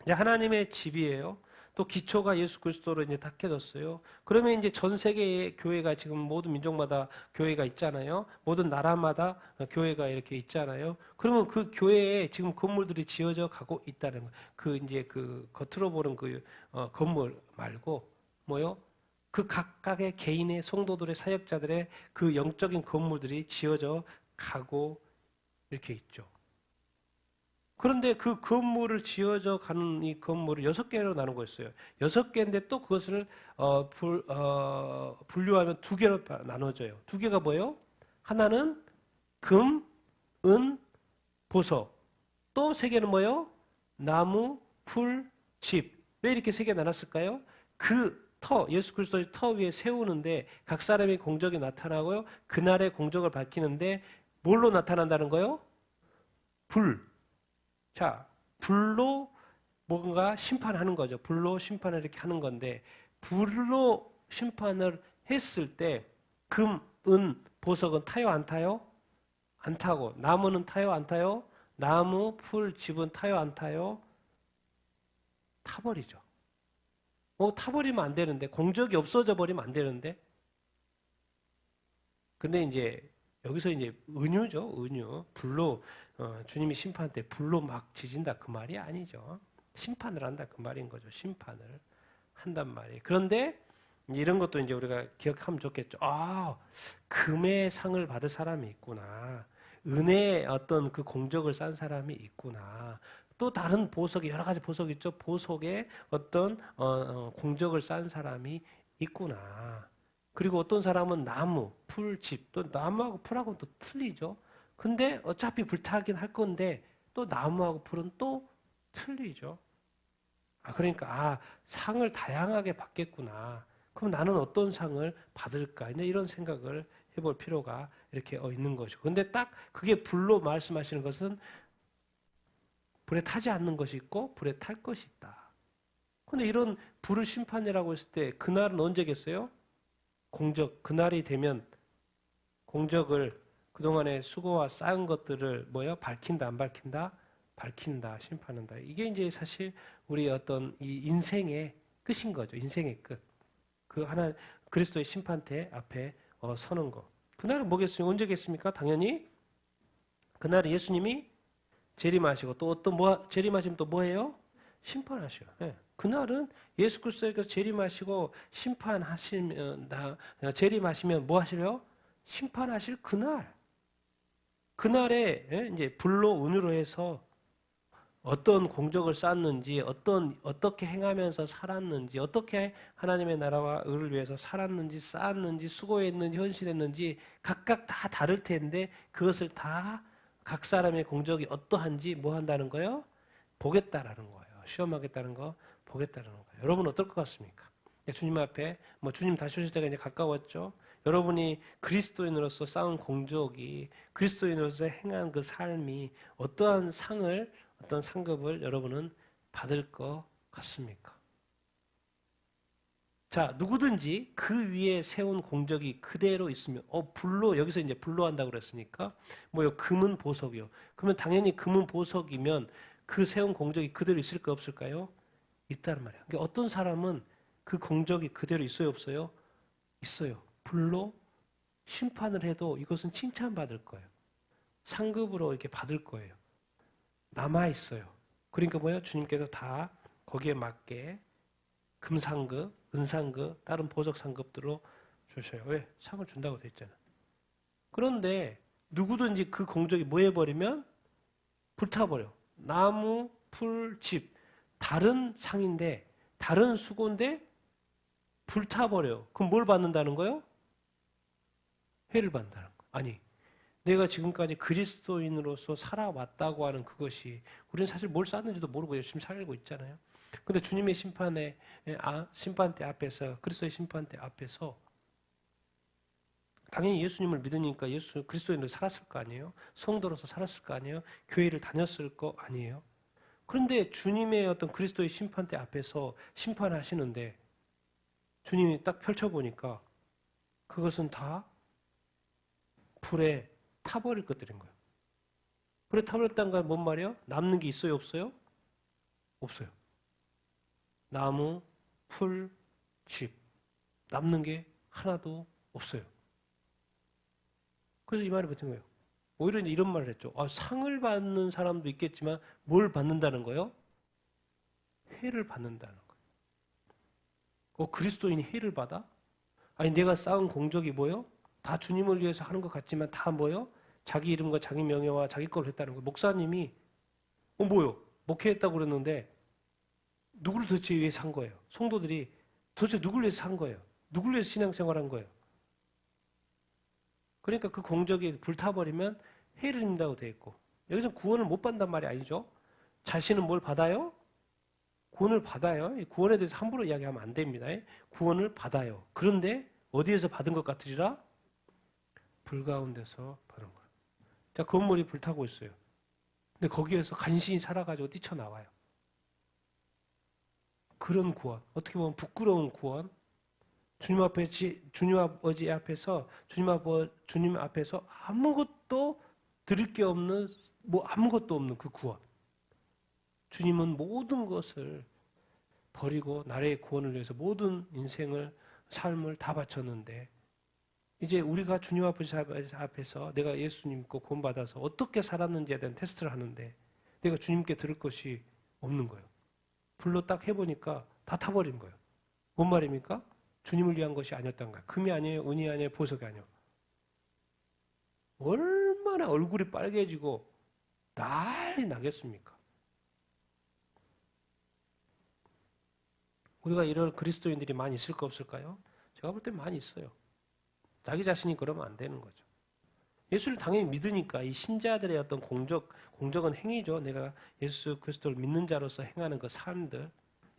이제 하나님의 집이에요. 또 기초가 예수 그리스도로 이제 닦여졌어요. 그러면 이제 전 세계의 교회가 지금 모든 민족마다 교회가 있잖아요. 모든 나라마다 교회가 이렇게 있잖아요. 그러면 그 교회에 지금 건물들이 지어져 가고 있다는 거예요. 그 이제 그 겉으로 보는 그 건물 말고 뭐요? 그 각각의 개인의 성도들의 사역자들의 그 영적인 건물들이 지어져 가고 이렇게 있죠. 그런데 그 건물을 지어져 가는 이 건물을 6개로 나누고 있어요. 6개인데 또 그것을 분류하면 2개로 나눠져요. 2개가 뭐예요? 하나는 금, 은, 보석. 또 3개는 뭐예요? 나무, 풀, 집. 왜 이렇게 3개 나눴을까요? 그 터, 예수 그리스도의 터 위에 세우는데 각 사람의 공적이 나타나고요. 그날의 공적을 밝히는데 뭘로 나타난다는 거예요? 불. 자, 불로 뭔가 심판하는 거죠. 불로 심판을 이렇게 하는 건데 불로 심판을 했을 때 금, 은, 보석은 타요 안 타요? 안 타고 나무는 타요 안 타요? 나무, 풀, 집은 타요 안 타요? 타버리죠. 타버리면 안 되는데, 공적이 없어져 버리면 안 되는데. 근데 이제 여기서 이제 은유죠, 은유. 불로 주님이 심판 때 불로 막 지진다 그 말이 아니죠. 심판을 한다 그 말인 거죠. 심판을 한단 말이에요. 그런데 이런 것도 이제 우리가 기억하면 좋겠죠. 금의 상을 받을 사람이 있구나. 은혜의 어떤 그 공적을 쌓은 사람이 있구나. 또 다른 보석이 여러 가지 보석이 있죠. 보석에 어떤 공적을 쌓은 사람이 있구나. 그리고 어떤 사람은 나무, 풀, 집, 또 나무하고 풀하고는 또 틀리죠. 근데 어차피 불타긴 할 건데 또 나무하고 풀은 또 틀리죠. 그러니까 상을 다양하게 받겠구나. 그럼 나는 어떤 상을 받을까? 이런 생각을 해볼 필요가 이렇게 있는 거죠. 근데 딱 그게 불로 말씀하시는 것은 불에 타지 않는 것이 있고 불에 탈 것이 있다. 근데 이런 불을 심판이라고 했을 때 그날은 언제겠어요? 공적, 그날이 되면 공적을 그동안의 수고와 쌓은 것들을 밝힌다, 안 밝힌다? 밝힌다, 심판한다. 이게 이제 사실 우리 어떤 이 인생의 끝인 거죠. 인생의 끝. 그 하나 그리스도의 심판대 앞에 서는 거. 그날은 뭐겠어요? 언제겠습니까? 당연히 그날에 예수님이 재림하시고 또 어떤 재림하시면 또 뭐예요? 심판하시고. 네. 그날은 예수 그리스도께서 재림하시고 재림하시면 뭐 하시래요? 심판하실 그날. 그날에 이제 불로 은유로 해서 어떤 공적을 쌓았는지, 어떻게 행하면서 살았는지, 어떻게 하나님의 나라와 의를 위해서 살았는지, 쌓았는지, 수고했는지, 헌신했는지 각각 다 다를 텐데 그것을 다 각 사람의 공적이 어떠한지 뭐 한다는 거예요? 보겠다라는 거예요. 시험하겠다는 거, 보겠다는 거예요. 여러분 어떨 것 같습니까? 주님 앞에 주님 다시 오실 때가 이제 가까웠죠. 여러분이 그리스도인으로서 쌓은 공적이 그리스도인으로서 행한 그 삶이 어떠한 상을 어떤 상급을 여러분은 받을 것 같습니까? 자, 누구든지 그 위에 세운 공적이 그대로 있으면, 불로, 여기서 이제 불로 한다고 그랬으니까, 금은 보석이요. 그러면 당연히 금은 보석이면 그 세운 공적이 그대로 있을까 없을까요? 있다는 말이에요. 그러니까 어떤 사람은 그 공적이 그대로 있어요, 없어요? 있어요. 불로 심판을 해도 이것은 칭찬받을 거예요. 상급으로 이렇게 받을 거예요. 남아있어요. 그러니까 주님께서 다 거기에 맞게 금상급, 은상급, 다른 보석 상급들로 주셔요. 왜? 상을 준다고 돼 있잖아요. 그런데 누구든지 그 공적이 뭐 해버리면 불타버려. 나무, 풀, 집. 다른 상인데, 다른 수고인데 불타버려. 그럼 뭘 받는다는 거예요? 해를 받는다는 거. 아니, 내가 지금까지 그리스도인으로서 살아왔다고 하는 그것이 우리는 사실 뭘 쌓는지도 모르고 열심히 살고 있잖아요. 근데 주님의 심판대 앞에서 그리스도의 심판대 앞에서 당연히 예수님을 믿으니까 그리스도인으로 살았을 거 아니에요? 성도로서 살았을 거 아니에요? 교회를 다녔을 거 아니에요? 그런데 주님의 어떤 그리스도의 심판대 앞에서 심판하시는데 주님이 딱 펼쳐보니까 그것은 다 불에 타버릴 것들인 거예요. 불에 타버렸다는 건 뭔 말이에요? 남는 게 있어요, 없어요? 없어요. 나무, 풀, 집. 남는 게 하나도 없어요. 그래서 이 말이 붙은 거예요. 오히려 이런 말을 했죠. 상을 받는 사람도 있겠지만 뭘 받는다는 거예요? 해를 받는다는 거예요. 그리스도인이 해를 받아? 아니 내가 쌓은 공적이 뭐요? 다 주님을 위해서 하는 것 같지만 다 뭐요? 자기 이름과 자기 명예와 자기 걸 했다는 거예요. 목사님이 뭐요? 목회했다고 그랬는데 누구를 도대체 위해서 한 거예요? 성도들이 도대체 누구를 위해서 산 거예요? 누구를 위해서 신앙생활한 거예요? 그러니까 그 공적이 불타버리면 해를 입는다고 되어 있고 여기서 구원을 못 받는단 말이 아니죠. 자신은 뭘 받아요? 구원을 받아요. 구원에 대해서 함부로 이야기하면 안 됩니다. 구원을 받아요. 그런데 어디에서 받은 것 같으리라? 불 가운데서 받은 거예요. 자, 건물이 불타고 있어요. 근데 거기에서 간신히 살아가지고 뛰쳐나와요. 그런 구원, 어떻게 보면 부끄러운 구원, 주님 아버지 앞에서 주님 앞에서 아무것도 드릴 게 없는 아무것도 없는 그 구원. 주님은 모든 것을 버리고 나라의 구원을 위해서 모든 인생을 삶을 다 바쳤는데 이제 우리가 주님 앞에서 내가 예수님 믿고 구원받아서 어떻게 살았는지에 대한 테스트를 하는데 내가 주님께 들을 것이 없는 거예요. 불로 딱 해보니까 다 타버린 거예요. 뭔 말입니까? 주님을 위한 것이 아니었던 거예요. 금이 아니에요, 은이 아니에요, 보석이 아니에요. 얼마나 얼굴이 빨개지고 난리 나겠습니까? 우리가 이런 그리스도인들이 많이 있을까 없을까요? 제가 볼 때 많이 있어요. 자기 자신이 그러면 안 되는 거죠. 예수를 당연히 믿으니까 이 신자들의 어떤 공적은 행위죠. 내가 예수 그리스도를 믿는 자로서 행하는 그 삶들.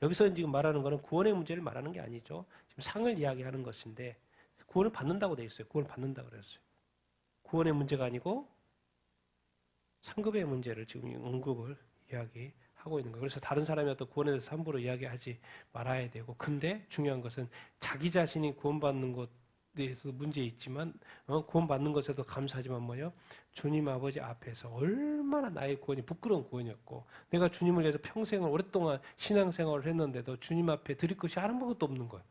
여기서 지금 말하는 것은 구원의 문제를 말하는 게 아니죠. 지금 상을 이야기하는 것인데 구원을 받는다고 돼 있어요. 구원을 받는다고 그랬어요. 구원의 문제가 아니고 상급의 문제를 지금 언급을 이야기하고 있는 거예요. 그래서 다른 사람이 어떤 구원에 대해서 함부로 이야기하지 말아야 되고 근데 중요한 것은 자기 자신이 구원받는 것 대해서 문제 있지만 구원받는 것에도 감사하지만 뭐요? 주님 아버지 앞에서 얼마나 나의 구원이 부끄러운 구원이었고 내가 주님을 위해서 평생을 오랫동안 신앙생활을 했는데도 주님 앞에 드릴 것이 아무것도 없는 거예요.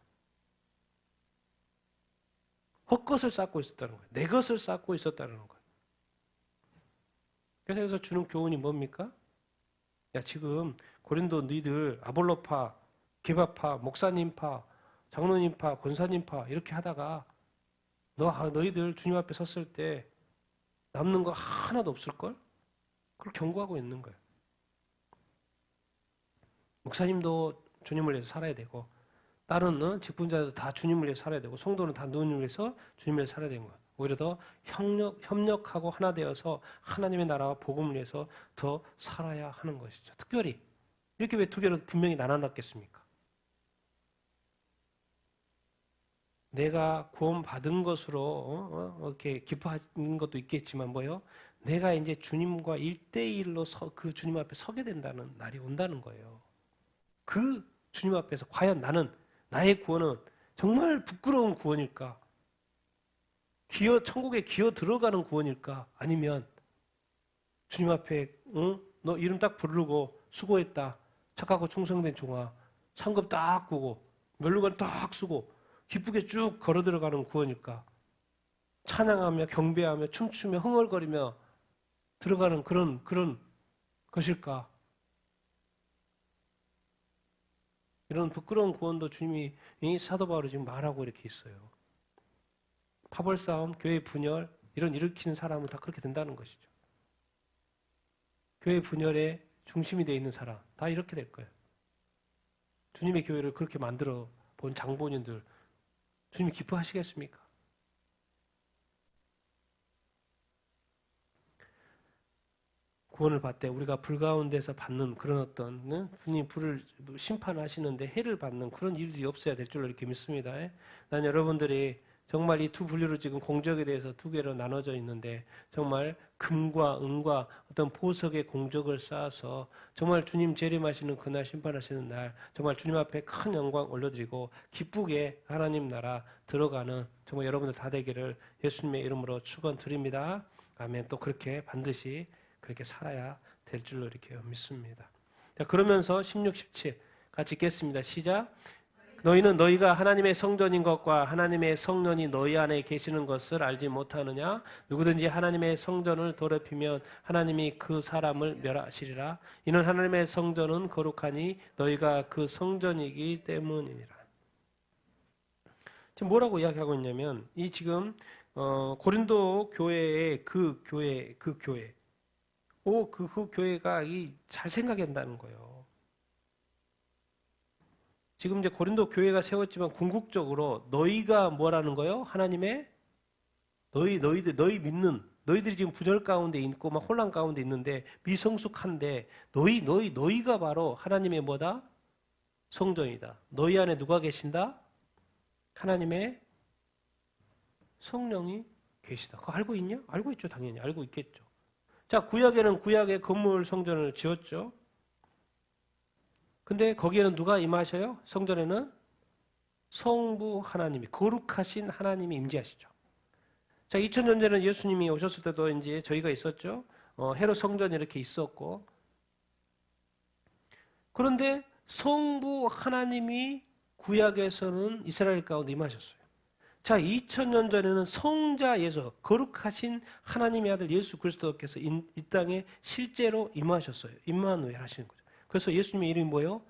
헛것을 쌓고 있었다는 거예요. 내 것을 쌓고 있었다는 거예요. 그래서 여기서 주는 교훈이 뭡니까? 야 지금 고린도 너희들 아볼로파, 게바파, 목사님파, 장로님파, 권사님파 이렇게 하다가 너희들 주님 앞에 섰을 때 남는 거 하나도 없을걸? 그걸 경고하고 있는 거예요. 목사님도 주님을 위해서 살아야 되고 다른 직분자도 다 주님을 위해서 살아야 되고 성도는 다 누구를 위해서 주님을 위해서 살아야 되는 거예요. 오히려 더 협력하고 하나 되어서 하나님의 나라와 복음을 위해서 더 살아야 하는 것이죠. 특별히 이렇게 왜 두 개를 분명히 나눠놨겠습니까? 내가 구원받은 것으로 이렇게 기뻐하는 것도 있겠지만 뭐요? 내가 이제 주님과 1대1로 그 주님 앞에 서게 된다는 날이 온다는 거예요. 그 주님 앞에서 과연 나의 구원은 정말 부끄러운 구원일까? 천국에 기어 들어가는 구원일까? 아니면 주님 앞에 너 이름 딱 부르고 수고했다. 착하고 충성된 종아. 상급 딱 보고 면류관 딱 쓰고 기쁘게 쭉 걸어 들어가는 구원일까? 찬양하며 경배하며 춤추며 흥얼거리며 들어가는 그런 것일까? 이런 부끄러운 구원도 주님이 사도 바울이 지금 말하고 이렇게 있어요. 파벌싸움, 교회 분열 이런 일으키는 사람은 다 그렇게 된다는 것이죠. 교회 분열의 중심이 되어 있는 사람 다 이렇게 될 거예요. 주님의 교회를 그렇게 만들어 본 장본인들 주님이 기뻐하시겠습니까? 구원을 받되 우리가 불 가운데서 받는 그런 어떤 주님 불을 심판하시는데 해를 받는 그런 일들이 없어야 될 줄로 이렇게 믿습니다. 난 여러분들이 정말 이 두 분류로 지금 공적에 대해서 두 개로 나눠져 있는데 정말 금과 은과 어떤 보석의 공적을 쌓아서 정말 주님 재림하시는 그날 심판하시는 날 정말 주님 앞에 큰 영광 올려드리고 기쁘게 하나님 나라 들어가는 정말 여러분들 다 되기를 예수님의 이름으로 축원드립니다. 아멘. 또 그렇게 반드시 그렇게 살아야 될 줄로 이렇게 믿습니다. 자, 그러면서 16, 17 같이 읽겠습니다. 시작. 너희는 너희가 하나님의 성전인 것과 하나님의 성령이 너희 안에 계시는 것을 알지 못하느냐? 누구든지 하나님의 성전을 더럽히면 하나님이 그 사람을 멸하시리라. 이는 하나님의 성전은 거룩하니 너희가 그 성전이기 때문이니라. 지금 뭐라고 이야기하고 있냐면 이 지금 고린도 교회의 그 교회가 잘 생각해야 한다는 거예요. 지금 이제 고린도 교회가 세웠지만 궁극적으로 너희가 뭐라는 거예요? 하나님의 너희 믿는 너희들이 지금 분열 가운데 있고 막 혼란 가운데 있는데 미성숙한데 너희가 바로 하나님의 뭐다? 성전이다. 너희 안에 누가 계신다? 하나님의 성령이 계시다. 그거 알고 있냐? 알고 있죠, 당연히 알고 있겠죠. 자, 구약에는 구약의 건물 성전을 지었죠. 근데 거기에는 누가 임하셔요? 성전에는 성부 하나님이 거룩하신 하나님이 임재하시죠. 자, 2000년 전에 예수님이 오셨을 때도 이제 저희가 있었죠. 헤롯 성전이 이렇게 있었고. 그런데 성부 하나님이 구약에서는 이스라엘 가운데 임하셨어요. 자, 2000년 전에는 성자 예수, 거룩하신 하나님의 아들 예수 그리스도께서 이 땅에 실제로 임하셨어요. 임마누엘 하시는 거죠. 그래서 예수님의 이름이 뭐예요?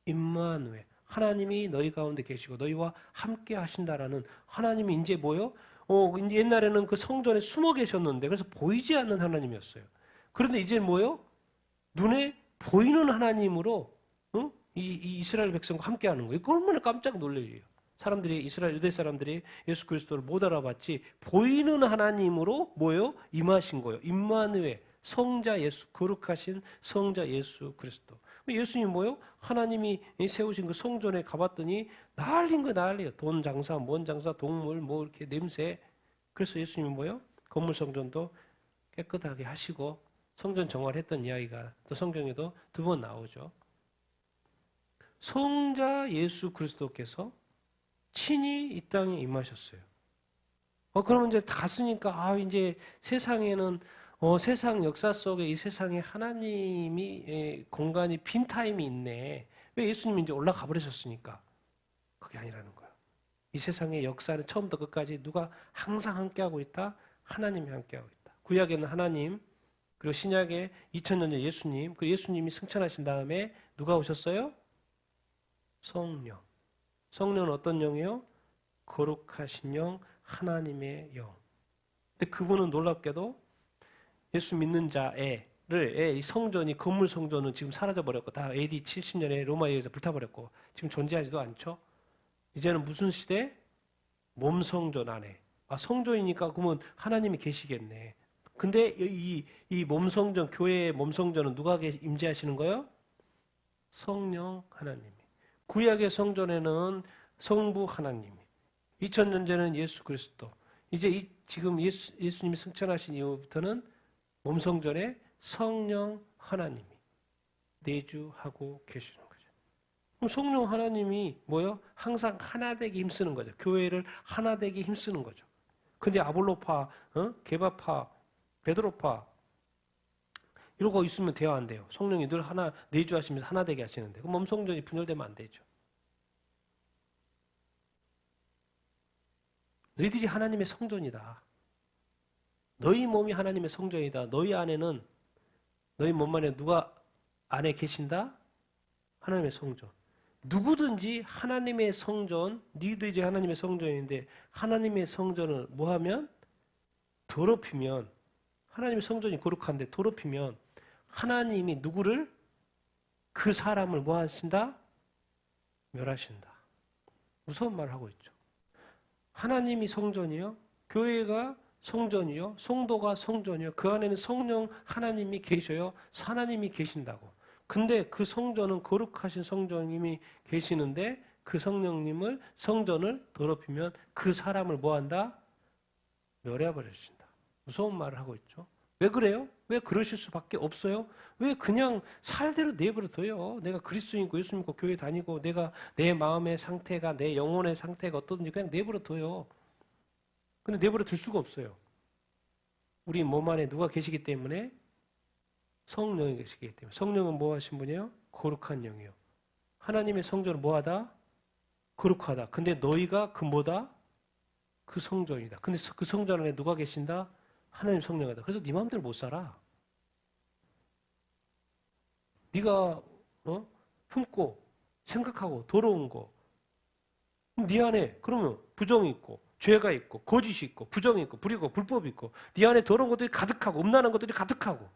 임마누엘. 하나님이 너희 가운데 계시고 너희와 함께 하신다라는 하나님이 이제 뭐예요? 이제 옛날에는 그 성전에 숨어 계셨는데 그래서 보이지 않는 하나님이었어요. 그런데 이제 뭐예요? 눈에 보이는 하나님으로 이 이스라엘 백성과 함께 하는 거예요. 그걸 얼마나 깜짝 놀랄 일이에요. 사람들이 이스라엘 유대 사람들이 예수 그리스도를 못 알아봤지 보이는 하나님으로 뭐예요? 임하신 거예요. 임마누엘, 성자 예수, 거룩하신 성자 예수 그리스도. 예수님 뭐예요? 하나님이 세우신 그 성전에 가봤더니 난리인 거 난리예요. 돈 장사, 뭔 장사, 동물, 뭐 이렇게 냄새. 그래서 예수님이 뭐예요? 건물 성전도 깨끗하게 하시고 성전 정화했던 이야기가 또 성경에도 2번 나오죠. 성자 예수 그리스도께서 친히 이 땅에 임하셨어요. 그러면 이제 갔으니까 이제 세상에는 세상 역사 속에 이 세상에 하나님이 공간이 빈 타임이 있네. 왜 예수님이 이제 올라가 버리셨으니까. 그게 아니라는 거예요. 이 세상의 역사는 처음부터 끝까지 누가 항상 함께하고 있다? 하나님이 함께하고 있다. 구약에는 하나님, 그리고 신약에 2000년 전 예수님, 그 예수님이 승천하신 다음에 누가 오셨어요? 성령. 성령은 어떤 영이요? 거룩하신 영, 하나님의 영. 근데 그분은 놀랍게도 예수 믿는 자의 이 성전이, 건물 성전은 지금 사라져버렸고 다 AD 70년에 로마에 의해서 불타버렸고 지금 존재하지도 않죠. 이제는 무슨 시대? 몸 성전 안에. 성전이니까 그러면 하나님이 계시겠네. 근데 이 몸 성전, 교회의 몸 성전은 누가 임재하시는 거예요? 성령 하나님이. 구약의 성전에는 성부 하나님이, 2000년 전에는 예수 그리스도, 이제 지금 예수님이 승천하신 이후부터는 몸 성전에 성령 하나님이 내주하고 계시는 거죠. 그럼 성령 하나님이 뭐요? 항상 하나 되게 힘쓰는 거죠. 교회를 하나 되게 힘쓰는 거죠. 근데 아볼로파, 게바파, 베드로파 이런 거 있으면 대화 안 돼요. 성령이 늘 하나 내주하시면서 하나 되게 하시는데 그럼 몸 성전이 분열되면 안 되죠. 너희들이 하나님의 성전이다. 너희 몸이 하나님의 성전이다. 너희 안에는, 너희 몸 안에 누가 안에 계신다? 하나님의 성전. 누구든지 하나님의 성전, 너희들이 하나님의 성전인데 하나님의 성전을 뭐하면? 더럽히면, 하나님의 성전이 거룩한데 더럽히면 하나님이 누구를? 그 사람을 뭐 하신다? 멸하신다. 무서운 말을 하고 있죠. 하나님이 성전이요, 교회가 성전이요, 성도가 성전이요, 그 안에는 성령 하나님이 계셔요, 하나님이 계신다고. 근데 그 성전은 거룩하신 성령님이 계시는데 그 성전을 더럽히면 그 사람을 뭐한다? 멸해버리신다. 무서운 말을 하고 있죠. 왜 그래요? 왜 그러실 수밖에 없어요? 왜 그냥 살대로 내버려둬요? 내가 그리스도인이고 예수 믿고 교회 다니고 내가 내 마음의 상태가, 내 영혼의 상태가 어떠든지 그냥 내버려둬요. 근데 내버려둘 수가 없어요. 우리 몸 안에 누가 계시기 때문에? 성령이 계시기 때문에. 성령은 뭐 하신 분이에요? 거룩한 영이요. 하나님의 성전은 뭐하다? 거룩하다. 근데 너희가 그 뭐다? 그 성전이다. 근데 그 성전 안에 누가 계신다? 하나님 성령이다. 그래서 네 마음대로 못 살아. 네가 품고 생각하고 더러운 거, 네 안에 그러면 부정이 있고 죄가 있고 거짓이 있고 부정이 있고 불이고 불법이 있고 네 안에 더러운 것들이 가득하고 음란한 것들이 가득하고.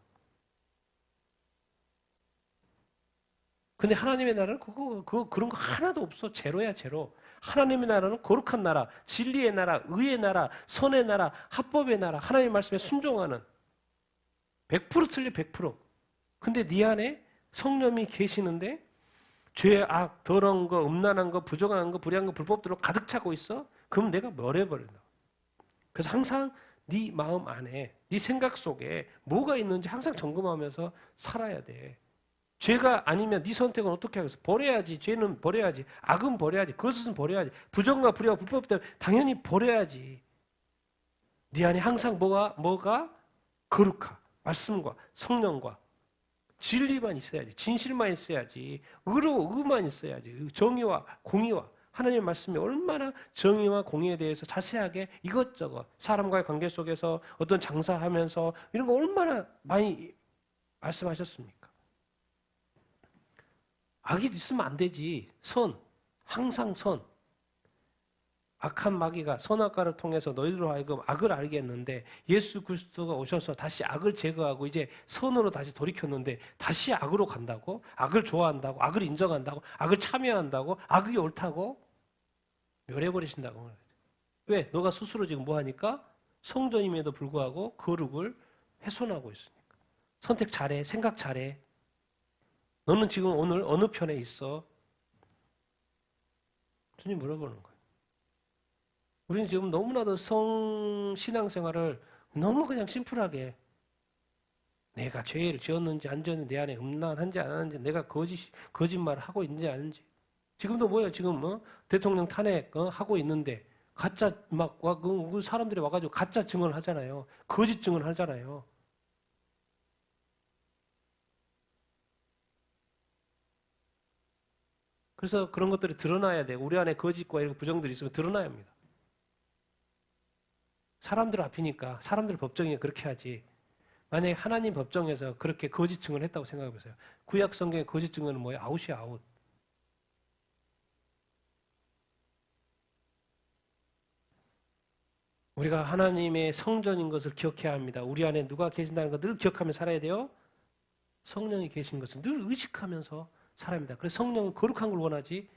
근데 하나님의 나라는 그런 거 하나도 없어. 제로야, 제로. 하나님의 나라는 거룩한 나라, 진리의 나라, 의의 나라, 선의 나라, 합법의 나라, 하나님의 말씀에 순종하는 100% 틀려 100%. 근데 네 안에 성령이 계시는데 죄, 악, 더러운 거, 음란한 거, 부정한 거, 불의한 거, 불법대로 가득 차고 있어? 그럼 내가 멸해버린다. 그래서 항상 네 마음 안에, 네 생각 속에 뭐가 있는지 항상 점검하면서 살아야 돼. 죄가 아니면 네 선택은 어떻게 하겠어? 버려야지. 죄는 버려야지. 악은 버려야지. 그것은 버려야지. 부정과 불의와 불법 때문에 당연히 버려야지. 네 안에 항상 뭐가 거룩하, 말씀과 성령과 진리만 있어야지. 진실만 있어야지. 의만 있어야지. 정의와 공의와 하나님의 말씀이 얼마나 정의와 공의에 대해서 자세하게 이것저것 사람과의 관계 속에서 어떤 장사하면서 이런 거 얼마나 많이 말씀하셨습니까? 악이 있으면 안 되지. 항상 선. 악한 마귀가 선악과를 통해서 너희들로 하여금 악을 알게 했는데 예수 그리스도가 오셔서 다시 악을 제거하고 이제 선으로 다시 돌이켰는데 다시 악으로 간다고? 악을 좋아한다고? 악을 인정한다고? 악을 참여한다고? 악이 옳다고? 멸해버리신다고. 왜? 너가 스스로 지금 뭐 하니까? 성전임에도 불구하고 거룩을 훼손하고 있으니까. 선택 잘해. 생각 잘해. 너는 지금 오늘 어느 편에 있어? 주님 물어보는 거예요. 우리는 지금 너무나도 신앙생활을 너무 그냥 심플하게 내가 죄를 지었는지 안 지었는지 내 안에 음란한지 안 하는지 내가 거짓말을 하고 있는지 아닌지 지금도 뭐예요? 지금 대통령 탄핵 하고 있는데 가짜 그 사람들이 와가지고 가짜 증언을 하잖아요. 거짓 증언을 하잖아요. 그래서 그런 것들이 드러나야 돼요. 우리 안에 거짓과 이런 부정들이 있으면 드러나야 합니다. 사람들 앞이니까 사람들 법정에 그렇게 하지. 만약에 하나님 법정에서 그렇게 거짓 증언을 했다고 생각해 보세요. 구약 성경의 거짓 증언은 뭐예요? 아웃이야, 아웃. 우리가 하나님의 성전인 것을 기억해야 합니다. 우리 안에 누가 계신다는 걸 늘 기억하며 살아야 돼요. 성령이 계신 것을 늘 의식하면서 살아야 합니다. 그래서 성령은 거룩한 걸 원하지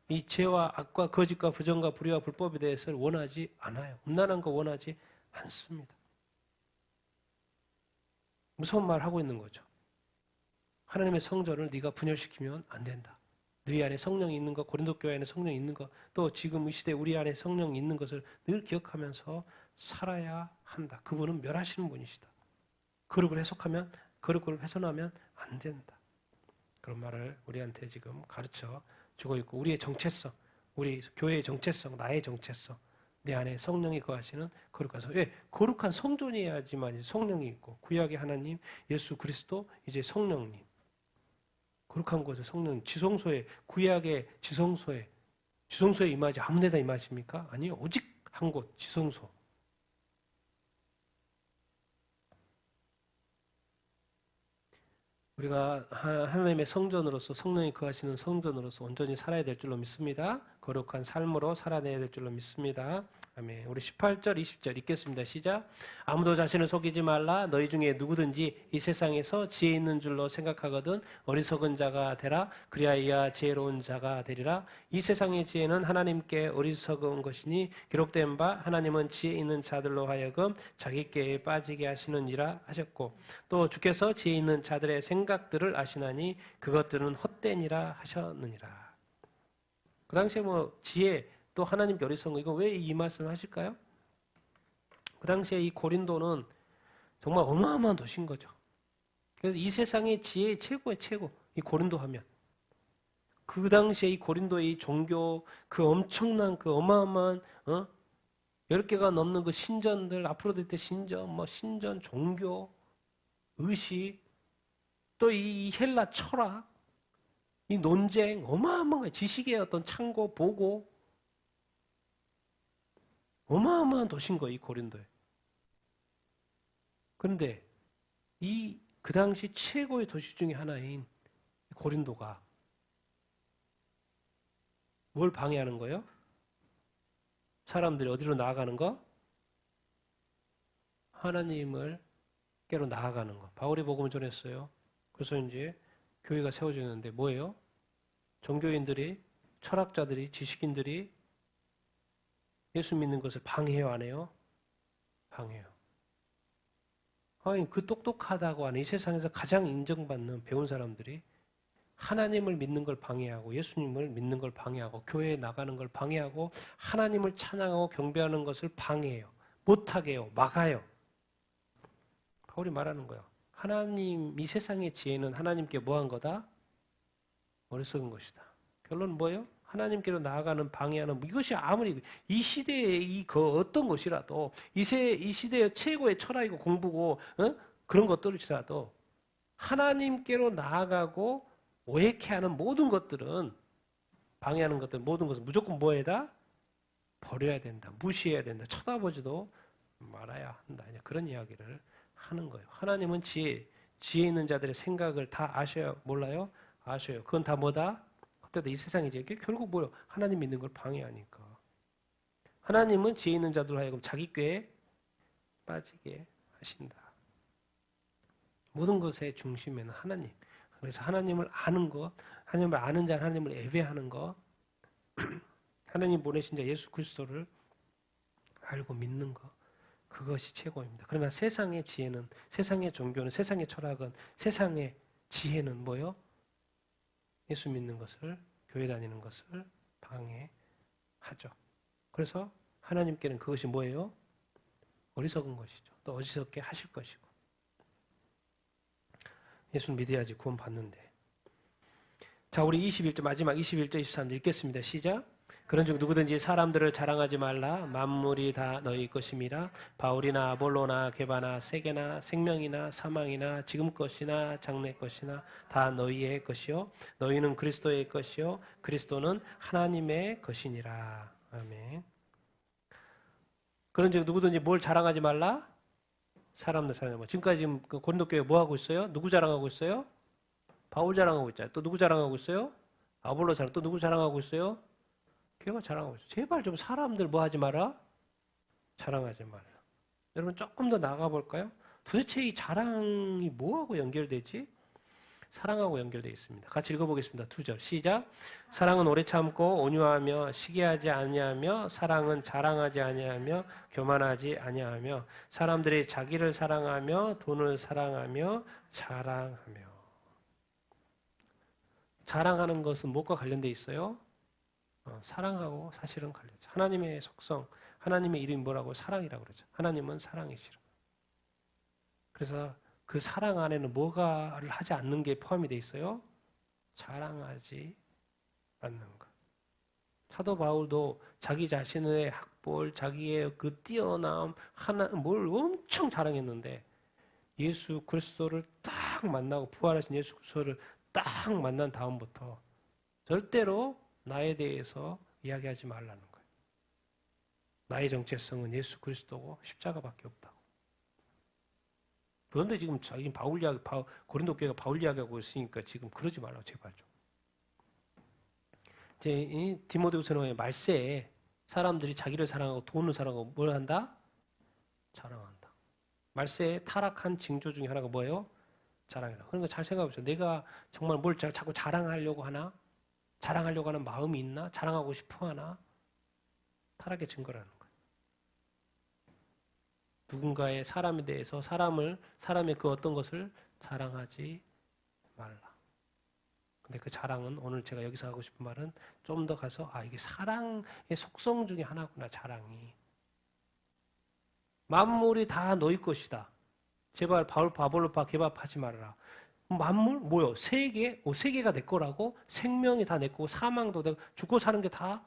이 죄와 악과 거짓과 부정과 불의와 불법에 대해서는 원하지 않아요. 음란한 거 원하지 않습니다. 무서운 말 하고 있는 거죠. 하나님의 성전을 네가 분열시키면 안 된다. 너희 안에 성령이 있는 것, 고린도 교회 안에 성령이 있는 것, 또 지금 이 시대 우리 안에 성령이 있는 것을 늘 기억하면서 살아야 한다. 그분은 멸하시는 분이시다. 거룩을 훼손하면 안 된다. 그런 말을 우리한테 지금 가르쳐 주고 있고 우리의 정체성, 우리 교회의 정체성, 나의 정체성, 내 안에 성령이 거하시는 거룩한 성. 왜? 거룩한 성전이어야지만 성령이 있고 구약의 하나님 예수 그리스도 이제 성령님. 거룩한 곳에 성령 지성소에 구약의 지성소에 임하지 아무 데나 임하십니까? 아니요. 오직 한 곳 지성소. 우리가 하나님의 성전으로서 성령이 거하시는 성전으로서 온전히 살아야 될 줄로 믿습니다. 거룩한 삶으로 살아내야 될 줄로 믿습니다. 아멘. 우리 18절, 20절 읽겠습니다. 시작. 아무도 자신을 속이지 말라. 너희 중에 누구든지 이 세상에서 지혜 있는 줄로 생각하거든 어리석은 자가 되라. 그리하여 지혜로운 자가 되리라. 이 세상의 지혜는 하나님께 어리석은 것이니 기록된 바 하나님은 지혜 있는 자들로 하여금 자기께 빠지게 하시느니라 하셨고 또 주께서 지혜 있는 자들의 생각들을 아시나니 그것들은 헛되니라 하셨느니라. 그 당시에 지혜 또 하나님께 어리석은 거 이거 왜 이 말씀을 하실까요? 그 당시에 이 고린도는 정말 어마어마한 도시인 거죠. 그래서 이 세상의 지혜의 최고의 최고 이 고린도 하면 그 당시에 이 고린도의 이 종교 그 엄청난 그 어마어마한 10개가 넘는 그 신전들 아프로디테 신전 신전 종교 의식 또 이 헬라 철학 이 논쟁 어마어마한 지식의 어떤 창고 보고 어마어마한 도시인 거예요, 이 고린도에. 그런데 그 당시 최고의 도시 중에 하나인 고린도가 뭘 방해하는 거예요? 사람들이 어디로 나아가는 거? 하나님을 깨로 나아가는 거. 바울이 복음을 전했어요. 그래서 이제 교회가 세워지는데 뭐예요? 종교인들이, 철학자들이, 지식인들이 예수 믿는 것을 방해해요, 안 해요? 방해해요. 아니, 그 똑똑하다고 하는 이 세상에서 가장 인정받는 배운 사람들이 하나님을 믿는 걸 방해하고 예수님을 믿는 걸 방해하고 교회에 나가는 걸 방해하고 하나님을 찬양하고 경배하는 것을 방해해요. 못하게 해요. 막아요. 바울이 말하는 거예요. 하나님, 이 세상의 지혜는 하나님께 뭐한 거다? 어리석은 것이다. 결론은 뭐예요? 하나님께로 나아가는 방해하는 이것이 아무리 이 시대의 어떤 것이라도 이 시대의 최고의 철학이고 공부고 그런 것들이라도 하나님께로 나아가고 오해케 하는 모든 것들은, 방해하는 것들, 모든 것은 무조건 뭐에다? 버려야 된다. 무시해야 된다. 쳐다보지도 말아야 한다. 그런 이야기를 하는 거예요. 하나님은 지혜 있는 자들의 생각을 다 아셔요? 몰라요? 아셔요. 그건 다 뭐다? 그때도 이 세상이지. 결국 뭐요? 하나님 믿는 걸 방해하니까. 하나님은 지혜 있는 자들로 하여금 자기 꾀에 빠지게 하신다. 모든 것의 중심에는 하나님. 그래서 하나님을 아는 것, 하나님을 아는 자는 하나님을 예배하는 것, 하나님 보내신 자 예수 그리스도를 알고 믿는 것, 그것이 최고입니다. 그러나 세상의 지혜는, 세상의 종교는, 세상의 철학은, 세상의 지혜는 뭐요? 예수 믿는 것을, 교회 다니는 것을 방해하죠. 그래서 하나님께는 그것이 뭐예요? 어리석은 것이죠. 또 어리석게 하실 것이고. 예수는 믿어야지 구원 받는데. 자, 우리 21절, 마지막 21절, 23절 읽겠습니다. 시작. 그런즉 누구든지 사람들을 자랑하지 말라. 만물이 다 너희 것임이라. 바울이나 아볼로나 게바나 세계나 생명이나 사망이나 지금 것이나 장래 것이나 다 너희의 것이요 너희는 그리스도의 것이요 그리스도는 하나님의 것이니라. 아멘. 그런즉 누구든지 뭘 자랑하지 말라? 사람들 자랑하지 말라. 지금까지 지금 고린도 교회 뭐 하고 있어요? 누구 자랑하고 있어요? 바울 자랑하고 있잖아요. 또 누구 자랑하고 있어요? 아볼로 자랑. 또 누구 자랑하고 있어요? 교회가 자랑하고 있어요. 제발 좀 사람들 뭐 하지 마라? 자랑하지 말라. 여러분 조금 더 나가 볼까요? 도대체 이 자랑이 뭐하고 연결되지? 사랑하고 연결되어 있습니다. 같이 읽어보겠습니다. 2절 시작. 사랑은 오래 참고 온유하며 시기하지 아니하며 사랑은 자랑하지 아니하며 교만하지 아니하며 사람들이 자기를 사랑하며 돈을 사랑하며 자랑하며. 자랑하는 것은 무엇과 관련되어 있어요? 사랑하고 사실은 관련돼요. 하나님의 속성, 하나님의 이름이 뭐라고? 사랑이라고 그러죠. 하나님은 사랑이시라. 그래서 그 사랑 안에는 뭐가를 하지 않는 게 포함이 되어 있어요? 자랑하지 않는 것. 사도 바울도 자기 자신의 학벌, 자기의 그 뛰어남, 뭘 엄청 자랑했는데 예수 그리스도를 딱 만나고 부활하신 예수 그리스도를 딱 만난 다음부터 절대로 나에 대해서 이야기하지 말라는 거예요. 나의 정체성은 예수 그리스도고 십자가밖에 없다고. 그런데 지금 자기 바울 이야기, 고린도 교회가 바울 이야기하고 있으니까 지금 그러지 말라고 제발 좀. 이제 이 디모데후서의 말세에 사람들이 자기를 사랑하고 돈을 사랑하고 뭘 한다? 자랑한다. 말세에 타락한 징조 중에 하나가 뭐예요? 자랑이라. 그러니까 잘 생각해보세요. 내가 정말 뭘 자꾸 자랑하려고 하나? 자랑하려고 하는 마음이 있나? 자랑하고 싶어 하나? 타락의 증거라는 거예요. 누군가의 사람에 대해서 사람의 그 어떤 것을 자랑하지 말라. 근데 그 자랑은 오늘 제가 여기서 하고 싶은 말은 좀 더 가서 이게 사랑의 속성 중에 하나구나, 자랑이. 만물이 다 너희 것이다. 제발 바볼로 개밥하지 말아라. 만물? 뭐요? 세계? 세계가 내 거라고? 생명이 다 내 거고 사망도 내고 죽고 사는 게 다?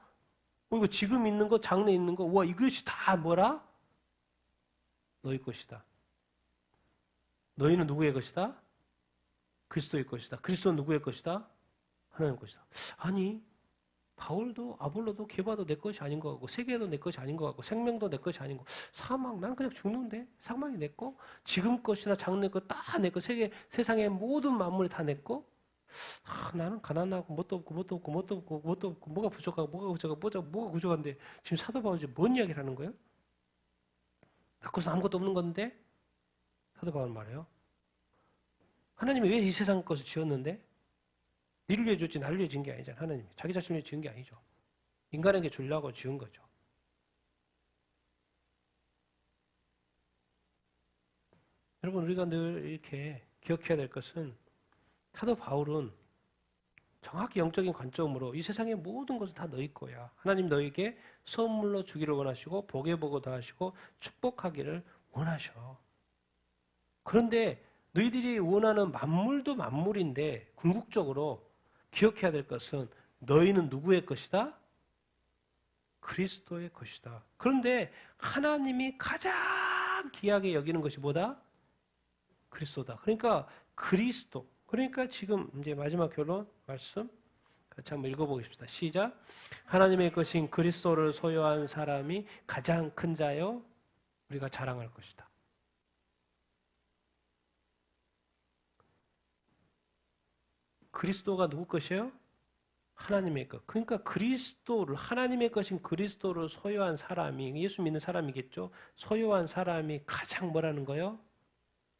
이거 지금 있는 거, 장래 있는 거, 와 이것이 다 뭐라? 너희 것이다. 너희는 누구의 것이다? 그리스도의 것이다. 그리스도는 누구의 것이다? 하나님의 것이다. 아니 바울도 아볼로도 게바도 내 것이 아닌 것 같고 세계도 내 것이 아닌 것 같고 생명도 내 것이 아닌 것 같고 사망 난 그냥 죽는데 사망이 내 거? 지금 것이나 장래 것 다 내 거. 세상의 모든 만물이 다 내 거? 나는 가난하고 뭣도 없고 뭐가 부족한데 지금 사도 바울이 뭔 이야기를 하는 거예요? 나 것은 아무것도 없는 건데 사도 바울 말해요. 하나님이 왜 이 세상 것을 지었는데? 니를 위해 줬지 나를 위해 지은 게 아니잖아. 하나님이 자기 자신을 위해 지은 게 아니죠. 인간에게 주려고 지은 거죠. 여러분 우리가 늘 이렇게 기억해야 될 것은 사도 바울은 정확히 영적인 관점으로 이 세상의 모든 것은 다 너희 거야. 하나님 너에게 선물로 주기를 원하시고 복에 복을 더하시고 축복하기를 원하셔. 그런데 너희들이 원하는 만물도 만물인데 궁극적으로 기억해야 될 것은 너희는 누구의 것이다? 그리스도의 것이다. 그런데 하나님이 가장 귀하게 여기는 것이 뭐다? 그리스도다. 그러니까 그리스도. 그러니까 지금 이제 마지막 결론 말씀 같이 한번 읽어보겠습니다. 시작. 하나님의 것인 그리스도를 소유한 사람이 가장 큰 자요 우리가 자랑할 것이다. 그리스도가 누구 것이에요? 하나님의 것. 그러니까 그리스도를 하나님의 것인 그리스도를 소유한 사람이 예수 믿는 사람이겠죠. 소유한 사람이 가장 뭐라는 거예요?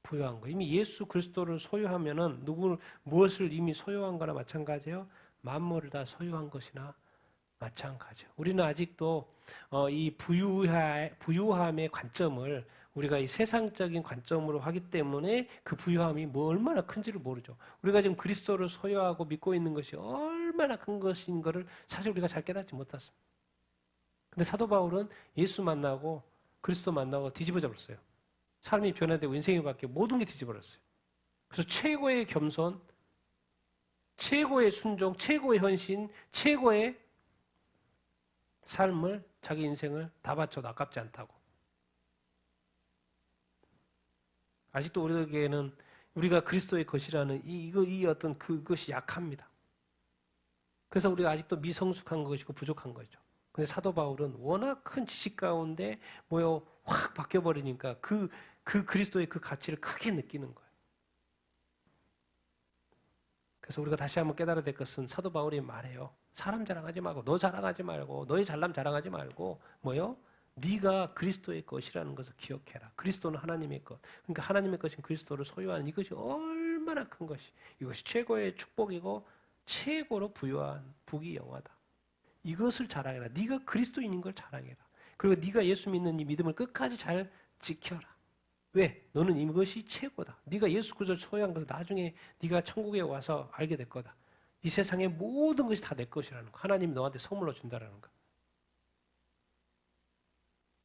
부유한 거. 이미 예수 그리스도를 소유하면은 무엇을 이미 소유한 거나 마찬가지예요. 만물을 다 소유한 것이나 마찬가지예요. 우리는 아직도 이 부유함의 관점을 우리가 이 세상적인 관점으로 하기 때문에 그 부유함이 뭐 얼마나 큰지를 모르죠. 우리가 지금 그리스도를 소유하고 믿고 있는 것이 얼마나 큰 것인 것을 사실 우리가 잘 깨닫지 못했습니다. 근데 사도 바울은 예수 만나고 그리스도 만나고 뒤집어져 버렸어요. 삶이 변화되고 인생이 바뀌고 모든 게 뒤집어졌어요. 그래서 최고의 겸손, 최고의 순종, 최고의 헌신, 최고의 삶을 자기 인생을 다 바쳐도 아깝지 않다고. 아직도 우리에게는 우리가 그리스도의 것이라는 이 어떤 그것이 약합니다. 그래서 우리가 아직도 미성숙한 것이고 부족한 거죠. 근데 사도 바울은 워낙 큰 지식 가운데 확 바뀌어버리니까 그 그리스도의 그 가치를 크게 느끼는 거예요. 그래서 우리가 다시 한번 깨달아야 될 것은 사도 바울이 말해요. 사람 자랑하지 말고 너 자랑하지 말고 너의 잘남 자랑하지 말고 네가 그리스도의 것이라는 것을 기억해라. 그리스도는 하나님의 것. 그러니까 하나님의 것인 그리스도를 소유하는 이것이 얼마나 큰 것이 이것이 최고의 축복이고 최고로 부유한 복이 영화다. 이것을 자랑해라. 네가 그리스도인인 걸 자랑해라. 그리고 네가 예수 믿는 이 믿음을 끝까지 잘 지켜라. 왜? 너는 이것이 최고다. 네가 예수 그리스도를 소유한 것을 나중에 네가 천국에 와서 알게 될 거다. 이 세상의 모든 것이 다 내 것이라는 거. 하나님이 너한테 선물로 준다라는 거.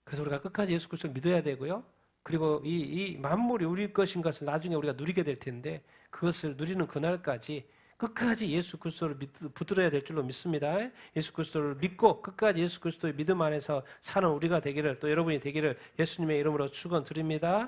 그래서 우리가 끝까지 예수 그리스도를 믿어야 되고요. 그리고 이 만물이 우리 것인 것을 나중에 우리가 누리게 될 텐데 그것을 누리는 그날까지 끝까지 예수 그리스도를 붙들어야 될 줄로 믿습니다. 예수 그리스도를 믿고 끝까지 예수 그리스도의 믿음 안에서 사는 우리가 되기를 또 여러분이 되기를 예수님의 이름으로 축원드립니다.